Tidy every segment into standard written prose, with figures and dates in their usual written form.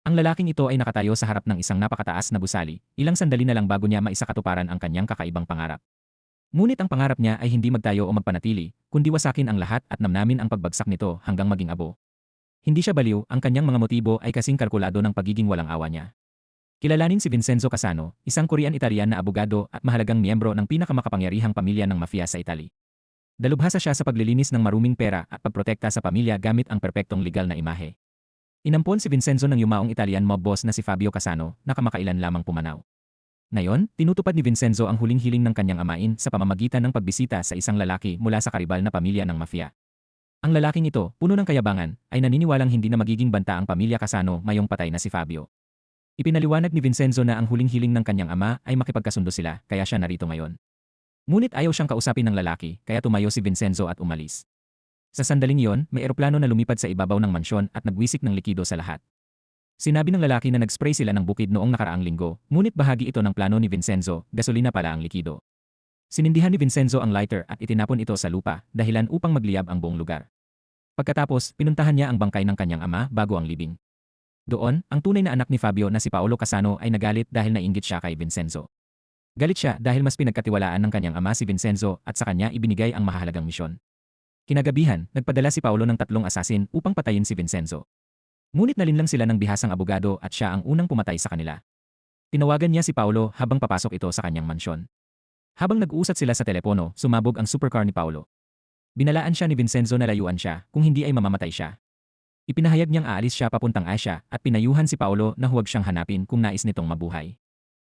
Ang lalaking ito ay nakatayo sa harap ng isang napakataas na gusali, ilang sandali na lang bago niya maisakatuparan ang kanyang kakaibang pangarap. Ngunit ang pangarap niya ay hindi magtayo o magpanatili, kundi wasakin ang lahat at namnamin ang pagbagsak nito hanggang maging abo. Hindi siya baliw, ang kanyang mga motibo ay kasing kalkulado ng pagiging walang awa niya. Kilalanin si Vincenzo Casano, isang Korean-Italyan na abogado at mahalagang miyembro ng pinakamakapangyarihang pamilya ng mafia sa Italy. Dalubhasa siya sa paglilinis ng maruming pera at pagprotekta sa pamilya gamit ang perpektong legal na imahe. Inampon si Vincenzo ng yumaong Italian mob boss na si Fabio Casano na kamakailan lamang pumanaw. Ngayon, tinutupad ni Vincenzo ang huling hiling ng kanyang amain sa pamamagitan ng pagbisita sa isang lalaki mula sa karibal na pamilya ng mafia. Ang lalaking ito, puno ng kayabangan, ay naniniwalang hindi na magiging banta ang pamilya Casano mayong patay na si Fabio. Ipinaliwanag ni Vincenzo na ang huling hiling ng kanyang ama ay makipagkasundo sila, kaya siya narito ngayon. Ngunit ayaw siyang kausapin ng lalaki, kaya tumayo si Vincenzo at umalis. Sa sandaling iyon, may eroplano na lumipad sa ibabaw ng mansyon at nagwisik ng likido sa lahat. Sinabi ng lalaki na nag-spray sila ng bukid noong nakaraang linggo, ngunit bahagi ito ng plano ni Vincenzo, gasolina pala ang likido. Sinindihan ni Vincenzo ang lighter at itinapon ito sa lupa, dahilan upang magliyab ang buong lugar. Pagkatapos, pinuntahan niya ang bangkay ng kanyang ama bago ang libing. Doon, ang tunay na anak ni Fabio na si Paolo Casano ay nagalit dahil nainggit siya kay Vincenzo. Galit siya dahil mas pinagkatiwalaan ng kanyang ama si Vincenzo at sa kanya ibinigay ang mahalagang misyon. Kinagabihan, nagpadala si Paolo ng 3 asasin upang patayin si Vincenzo. Ngunit nalinlang sila ng bihasang abogado at siya ang unang pumatay sa kanila. Tinawagan niya si Paolo habang papasok ito sa kanyang mansyon. Habang nag-uusat sila sa telepono, sumabog ang supercar ni Paolo. Binalaan siya ni Vincenzo na layuan siya, kung hindi ay mamamatay siya. Ipinahayag niyang aalis siya papuntang Asia at pinayuhan si Paolo na huwag siyang hanapin kung nais nitong mabuhay.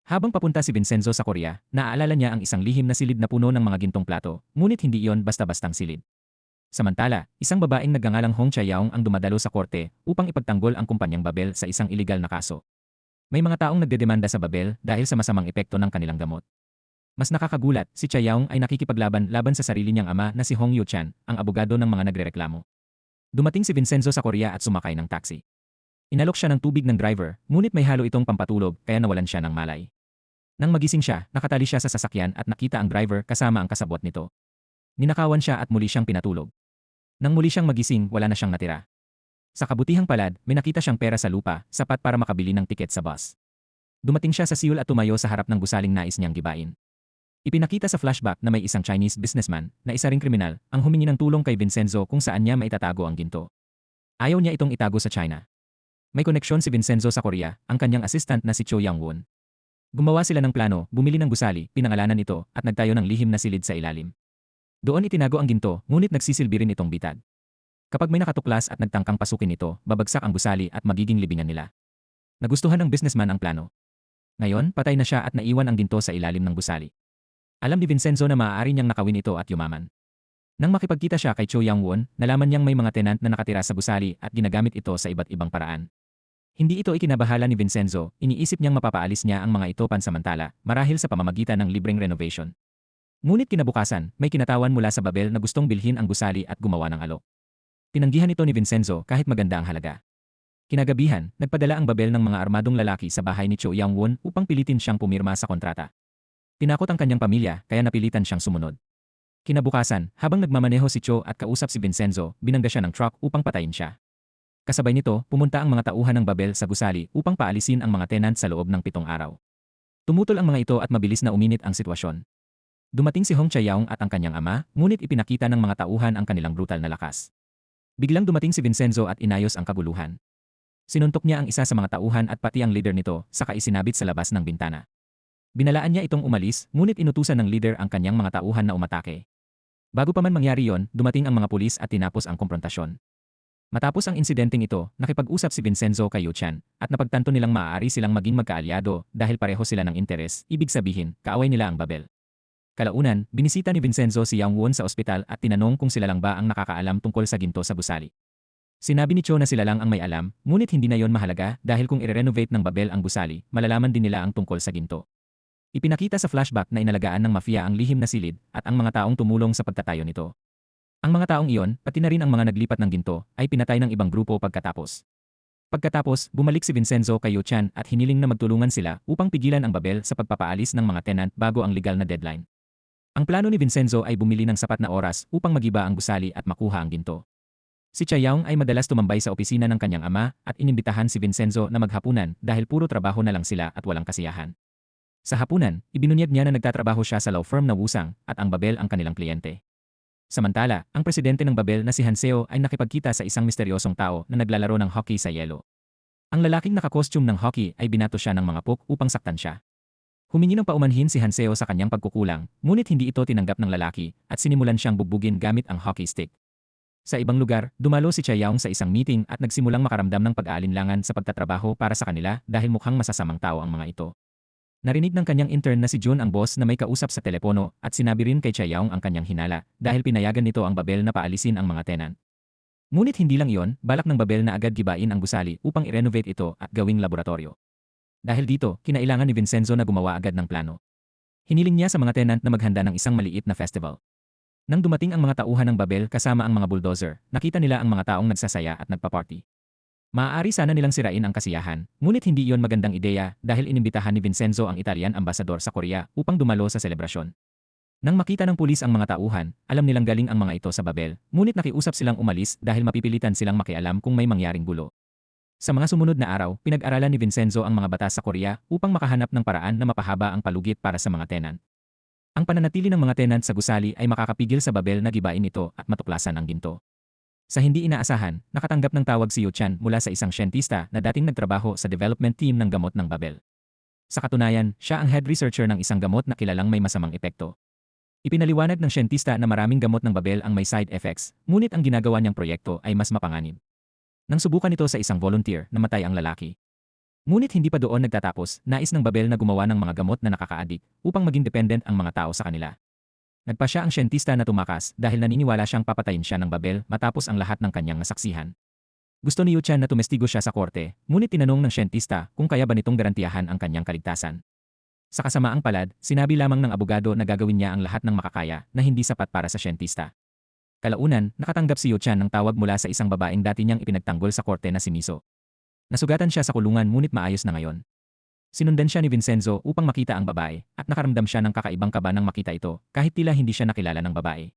Habang papunta si Vincenzo sa Korea, naaalala niya ang isang lihim na silid na puno ng mga gintong plato, ngunit hindi iyon basta-bastang silid. Samantala, isang babaeng nagngangalang Hong Chayaong ang dumadalo sa korte upang ipagtanggol ang kumpanyang Babel sa isang iligal na kaso. May mga taong nagdedemanda sa Babel dahil sa masamang epekto ng kanilang gamot. Mas nakakagulat, si Chayaong ay nakikipaglaban laban sa sarili niyang ama na si Hong Yuchan, ang abogado ng mga nagrereklamo. Dumating si Vincenzo sa Korea at sumakay ng taxi. Inalok siya ng tubig ng driver, ngunit may halo itong pampatulog kaya nawalan siya ng malay. Nang magising siya, nakatali siya sa sasakyan at nakita ang driver kasama ang kasabwat nito. Ninakawan siya at muli siyang pinatulog. Nang muli siyang magising, wala na siyang natira. Sa kabutihang palad, may nakita siyang pera sa lupa, sapat para makabili ng tiket sa bus. Dumating siya sa Seoul at tumayo sa harap ng gusaling nais niyang gibain. Ipinakita sa flashback na may isang Chinese businessman na isa ring kriminal ang humingi ng tulong kay Vincenzo kung saan niya maitatago ang ginto. Ayaw niya itong itago sa China. May koneksyon si Vincenzo sa Korea, ang kanyang assistant na si Cho Young-won. Gumawa sila ng plano, bumili ng gusali, pinangalanan ito, at nagtayo ng lihim na silid sa ilalim. Doon itinago ang ginto, ngunit nagsisilbi rin itong bitag. Kapag may nakatuklas at nagtangkang pasukin ito, babagsak ang gusali at magiging libingan nila. Nagustuhan ng businessman ang plano. Ngayon, patay na siya at naiwan ang ginto sa ilalim ng gusali. Alam ni Vincenzo na maaari niyang nakawin ito at yumaman. Nang makipagkita siya kay Cho Young-won, nalaman niyang may mga tenant na nakatira sa gusali at ginagamit ito sa iba't ibang paraan. Hindi ito ikinabahala ni Vincenzo, iniisip niyang mapapaalis niya ang mga ito pansamantala, marahil sa pamamagitan ng libreng renovation. Ngunit kinabukasan, may kinatawan mula sa Babel na gustong bilhin ang gusali at gumawa ng alok. Tinanggihan ito ni Vincenzo kahit maganda ang halaga. Kinagabihan, nagpadala ang Babel ng mga armadong lalaki sa bahay ni Cho Young-won upang pilitin siyang pumirma sa kontrata. Tinakot ang kanyang pamilya kaya napilitan siyang sumunod. Kinabukasan, habang nagmamaneho si Cho at kausap si Vincenzo, binangga siya ng truck upang patayin siya. Kasabay nito, pumunta ang mga tauhan ng Babel sa gusali upang paalisin ang mga tenant sa loob ng 7 araw. Tumutol ang mga ito at mabilis na uminit ang sitwasyon. Dumating si Hong Chayaong at ang kanyang ama, ngunit ipinakita ng mga tauhan ang kanilang brutal na lakas. Biglang dumating si Vincenzo at inayos ang kaguluhan. Sinuntok niya ang isa sa mga tauhan at pati ang leader nito, saka isinabit sa labas ng bintana. Binalaan niya itong umalis, ngunit inutusan ng leader ang kanyang mga tauhan na umatake. Bago pa man mangyari yon, dumating ang mga pulis at tinapos ang komprontasyon. Matapos ang insidenteng ito, nakipag-usap si Vincenzo kay Yuchan at napagtanto nilang maaari silang maging magkaalyado dahil pareho sila ng interes, ibig sabihin, kaaway nila ang Babel. Kalaunan, binisita ni Vincenzo si Young-won sa ospital at tinanong kung sila lang ba ang nakakaalam tungkol sa ginto sa gusali. Sinabi ni Cho na sila lang ang may alam, ngunit hindi na yon mahalaga dahil kung i-renovate ng Babel ang gusali, malalaman din nila ang tungkol sa ginto. Ipinakita sa flashback na inalagaan ng mafia ang lihim na silid at ang mga taong tumulong sa pagtatayo nito. Ang mga taong iyon, pati na rin ang mga naglipat ng ginto, ay pinatay ng ibang grupo pagkatapos. Pagkatapos, bumalik si Vincenzo kay Yuchan at hiniling na magtulungan sila upang pigilan ang Babel sa pagpapaalis ng mga tenant bago ang legal na deadline. Ang plano ni Vincenzo ay bumili ng sapat na oras upang magiba ang gusali at makuha ang ginto. Si Chayaong ay madalas tumambay sa opisina ng kanyang ama at inimbitahan si Vincenzo na maghapunan dahil puro trabaho na lang sila at walang kasiyahan. Sa hapunan, ibinunyag niya na nagtatrabaho siya sa law firm na Wusang at ang Babel ang kanilang kliyente. Samantala, ang presidente ng Babel na si Hanseo ay nakipagkita sa isang misteryosong tao na naglalaro ng hockey sa yelo. Ang lalaking nakakostume ng hockey ay binato siya ng mga puk upang saktan siya. Humingi ng paumanhin si Hanseo sa kanyang pagkukulang, ngunit hindi ito tinanggap ng lalaki at sinimulan siyang bugbugin gamit ang hockey stick. Sa ibang lugar, dumalo si Chayaong sa isang meeting at nagsimulang makaramdam ng pag-aalinlangan sa pagtatrabaho para sa kanila dahil mukhang masasamang tao ang mga ito. Narinig ng kanyang intern na si Jun ang boss na may kausap sa telepono at sinabi rin kay Chayaong ang kanyang hinala dahil pinayagan nito ang Babel na paalisin ang mga tenant. Ngunit hindi lang iyon, balak ng Babel na agad gibain ang gusali upang i-renovate ito at gawing laboratorio. Dahil dito, kinailangan ni Vincenzo na gumawa agad ng plano. Hiniling niya sa mga tenant na maghanda ng isang maliit na festival. Nang dumating ang mga tauhan ng Babel kasama ang mga bulldozer, nakita nila ang mga taong nagsasaya at nagpa-party. Maaari sana nilang sirain ang kasiyahan, ngunit hindi iyon magandang ideya dahil inimbitahan ni Vincenzo ang Italian ambassador sa Korea upang dumalo sa selebrasyon. Nang makita ng pulis ang mga tauhan, alam nilang galing ang mga ito sa Babel, ngunit nakiusap silang umalis dahil mapipilitan silang makialam kung may mangyaring gulo. Sa mga sumunod na araw, pinag-aralan ni Vincenzo ang mga batas sa Korea upang makahanap ng paraan na mapahaba ang palugit para sa mga tenant. Ang pananatili ng mga tenant sa gusali ay makakapigil sa Babel na gibain ito at matuklasan ang ginto. Sa hindi inaasahan, nakatanggap ng tawag si Yu Chan mula sa isang siyentista na dating nagtrabaho sa development team ng gamot ng Babel. Sa katunayan, siya ang head researcher ng isang gamot na kilalang may masamang epekto. Ipinaliwanag ng siyentista na maraming gamot ng Babel ang may side effects, ngunit ang ginagawa niyang proyekto ay mas mapanganib. Nang subukan ito sa isang volunteer, namatay ang lalaki. Ngunit hindi pa doon nagtatapos, nais ng Babel na gumawa ng mga gamot na nakaka-addict upang maging dependent ang mga tao sa kanila. Nagpa siya ang siyentista na tumakas dahil naniniwala siyang papatayin siya ng Babel matapos ang lahat ng kanyang nasaksihan. Gusto ni Yu Chan na tumestigo siya sa korte, ngunit tinanong ng siyentista kung kaya ba nitong garantiyahan ang kanyang kaligtasan. Sa kasamaang palad, sinabi lamang ng abogado na gagawin niya ang lahat ng makakaya na hindi sapat para sa siyentista. Kalaunan, nakatanggap si Yu Chan ng tawag mula sa isang babaeng dati niyang ipinagtanggol sa korte na si Miso. Nasugatan siya sa kulungan ngunit maayos na ngayon. Sinundan siya ni Vincenzo upang makita ang babae at nakaramdam siya ng kakaibang kaba nang makita ito kahit tila hindi siya nakilala ng babae.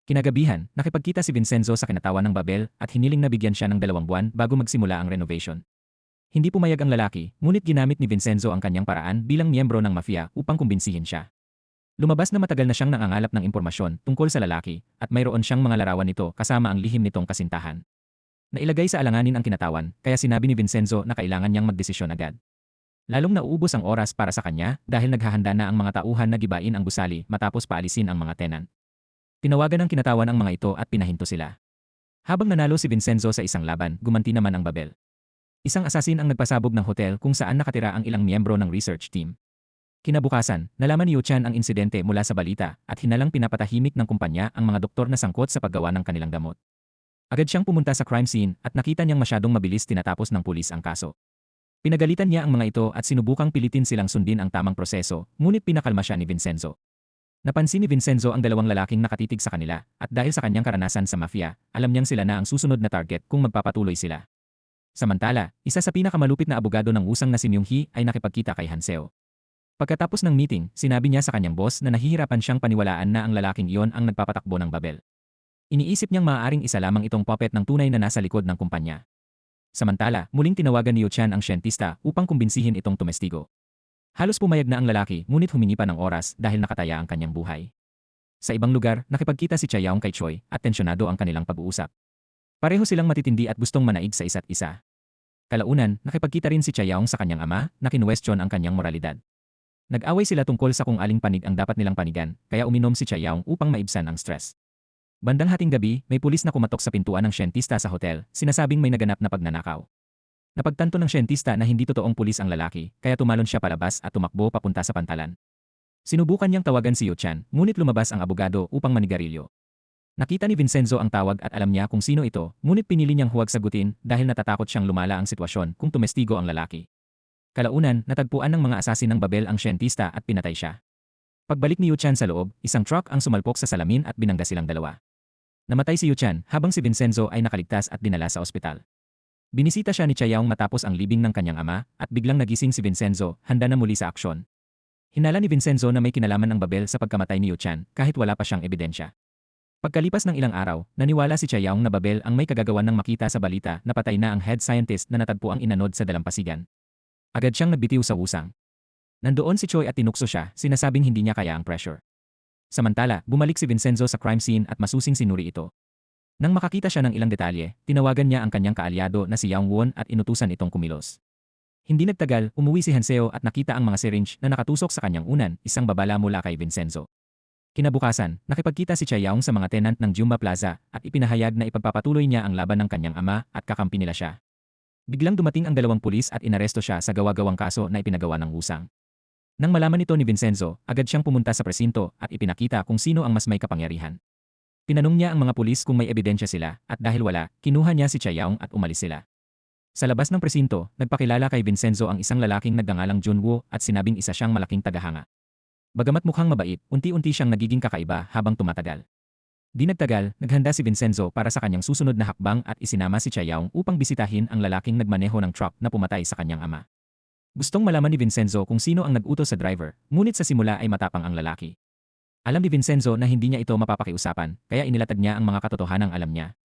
Kinagabihan, nakipagkita si Vincenzo sa kinatawan ng Babel at hiniling na bigyan siya ng 2 buwan bago magsimula ang renovation. Hindi pumayag ang lalaki, ngunit ginamit ni Vincenzo ang kanyang paraan bilang miyembro ng mafia upang kumbinsihin siya. Lumabas na matagal na siyang nangangalap ng impormasyon tungkol sa lalaki at mayroon siyang mga larawan nito kasama ang lihim nitong kasintahan. Nailagay sa alanganin ang kinatawan, kaya sinabi ni Vincenzo na kailangan niyang magdesisyon agad. Lalong nauubos ang oras para sa kanya dahil naghahanda na ang mga tauhan na gibain ang gusali matapos paalisin ang mga tenant. Tinawagan ng kinatawan ang mga ito at pinahinto sila. Habang nanalo si Vincenzo sa isang laban, gumanti naman ang Babel. Isang asasin ang nagpasabog ng hotel kung saan nakatira ang ilang miyembro ng research team. Kinabukasan, nalaman ni Yu Chan ang insidente mula sa balita at hinalang pinapatahimik ng kumpanya ang mga doktor na sangkot sa paggawa ng kanilang gamot. Agad siyang pumunta sa crime scene at nakita niyang masyadong mabilis tinatapos ng pulis ang kaso. Pinagalitan niya ang mga ito at sinubukang pilitin silang sundin ang tamang proseso, ngunit pinakalma siya ni Vincenzo. Napansin ni Vincenzo ang 2 lalaking nakatitig sa kanila at dahil sa kanyang karanasan sa mafia, alam niyang sila na ang susunod na target kung magpapatuloy sila. Samantala, isa sa pinakamalupit na abogado ng Wusang na si Myung-hee ay nakipagkita kay Hanseo. Pagkatapos ng meeting, sinabi niya sa kanyang boss na nahihirapan siyang paniwalaan na ang lalaking iyon ang nagpapatakbo ng Babel. Iniisip niyang maaaring isa lamang itong puppet ng tunay na nasa likod ng kumpanya. Samantala, muling tinawagan ni Yu Chan ang siyentista upang kumbinsihin itong tumestigo. Halos pumayag na ang lalaki ngunit humingi pa ng oras dahil nakataya ang kanyang buhay. Sa ibang lugar, nakipagkita si Chayaong kay Choi at tensyonado ang kanilang pag-uusap. Pareho silang matitindi at gustong manaig sa isa't isa. Kalaunan, nakipagkita rin si Chayaong sa kanyang ama na kinuwestiyon ang kanyang moralidad. Nag-away sila tungkol sa kung aling panig ang dapat nilang panigan, kaya uminom si Chayaong upang maibsan ang stress. Bandang hating gabi, may pulis na kumatok sa pintuan ng siyentista sa hotel, sinasabing may naganap na pagnanakaw. Napagtanto ng siyentista na hindi totoong pulis ang lalaki, kaya tumalon siya palabas at tumakbo papunta sa pantalan. Sinubukan niyang tawagan si Yu Chan, ngunit lumabas ang abogado upang manigarilyo. Nakita ni Vincenzo ang tawag at alam niya kung sino ito, ngunit pinili niyang huwag sagutin dahil natatakot siyang lumala ang sitwasyon kung tumestigo ang lalaki. Kalaunan, natagpuan ng mga asasin ng Babel ang siyentista at pinatay siya. Pagbalik ni Yu Chan sa loob, isang truck ang sumalpok sa salamin at binangga silang dalawa. Namatay si Yu Chan habang si Vincenzo ay nakaligtas at dinala sa ospital. Binisita siya ni Chayaong matapos ang libing ng kanyang ama at biglang nagising si Vincenzo, handa na muli sa aksyon. Hinala ni Vincenzo na may kinalaman ng Babel sa pagkamatay ni Yu Chan kahit wala pa siyang ebidensya. Pagkalipas ng ilang araw, naniwala si Chayaong na Babel ang may kagagawan ng makita sa balita na patay na ang head scientist na natagpo ang inanod sa dalampasigan. Agad siyang nagbitiw sa usang. Nandoon si Choi at tinukso siya, sinasabing hindi niya kaya ang pressure. Samantala, bumalik si Vincenzo sa crime scene at masusing sinuri ito. Nang makakita siya ng ilang detalye, tinawagan niya ang kanyang kaalyado na si Yang Won at inutusan itong kumilos. Hindi nagtagal, umuwi si Hanseo at nakita ang mga syringe na nakatusok sa kanyang unan, isang babala mula kay Vincenzo. Kinabukasan, nakipagkita si Chayaong sa mga tenant ng Jumba Plaza at ipinahayag na ipagpapatuloy niya ang laban ng kanyang ama at kakampi nila siya. Biglang dumating ang dalawang pulis at inaresto siya sa gawa-gawang kaso na ipinagawa ng usang. Nang malaman ito ni Vincenzo, agad siyang pumunta sa presinto at ipinakita kung sino ang mas may kapangyarihan. Tinanong niya ang mga pulis kung may ebidensya sila at dahil wala, kinuha niya si Chayaong at umalis sila. Sa labas ng presinto, nagpakilala kay Vincenzo ang isang lalaking nagngangalang Junwoo at sinabing isa siyang malaking tagahanga. Bagamat mukhang mabait, unti-unti siyang nagiging kakaiba habang tumatagal. Di nagtagal, naghanda si Vincenzo para sa kanyang susunod na hakbang at isinama si Chayaong upang bisitahin ang lalaking nagmaneho ng truck na pumatay sa kanyang ama. Gustong malaman ni Vincenzo kung sino ang nag-utos sa driver, ngunit sa simula ay matapang ang lalaki. Alam ni Vincenzo na hindi niya ito mapapakiusapan, kaya inilatag niya ang mga katotohanang alam niya.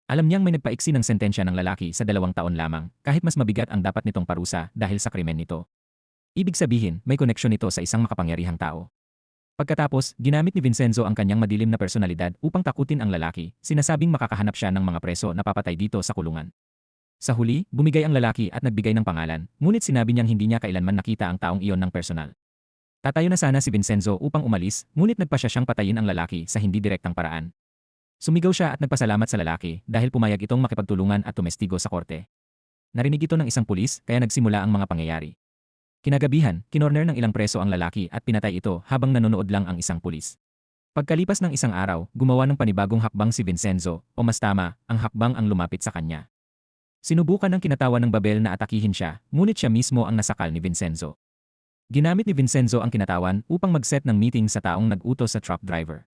Alam niyang may nagpaiksi ng sentensya ng lalaki sa 2 taon lamang, kahit mas mabigat ang dapat nitong parusa dahil sa krimen nito. Ibig sabihin, may koneksyon ito sa isang makapangyarihang tao. Pagkatapos, ginamit ni Vincenzo ang kanyang madilim na personalidad upang takutin ang lalaki, sinasabing makakahanap siya ng mga preso na papatay dito sa kulungan. Sa huli, bumigay ang lalaki at nagbigay ng pangalan, ngunit sinabi niyang hindi niya kailanman nakita ang taong iyon ng personal. Tatayo na sana si Vincenzo upang umalis, ngunit nagpasya siyang patayin ang lalaki sa hindi direktang paraan. Sumigaw siya at nagpasalamat sa lalaki dahil pumayag itong makipagtulungan at tumestigo sa korte. Narinig ito ng isang pulis kaya nagsimula ang mga pangyayari. Kinagabihan, kinorner ng ilang preso ang lalaki at pinatay ito habang nanonood lang ang isang pulis. Pagkalipas ng isang araw, gumawa ng panibagong hakbang si Vincenzo, o mas tama, ang hakbang ang lumapit sa kanya. Sinubukan ng kinatawan ng Babel na atakihin siya, ngunit siya mismo ang nasakal ni Vincenzo. Ginamit ni Vincenzo ang kinatawan upang mag-set ng meeting sa taong nag-utos sa truck driver.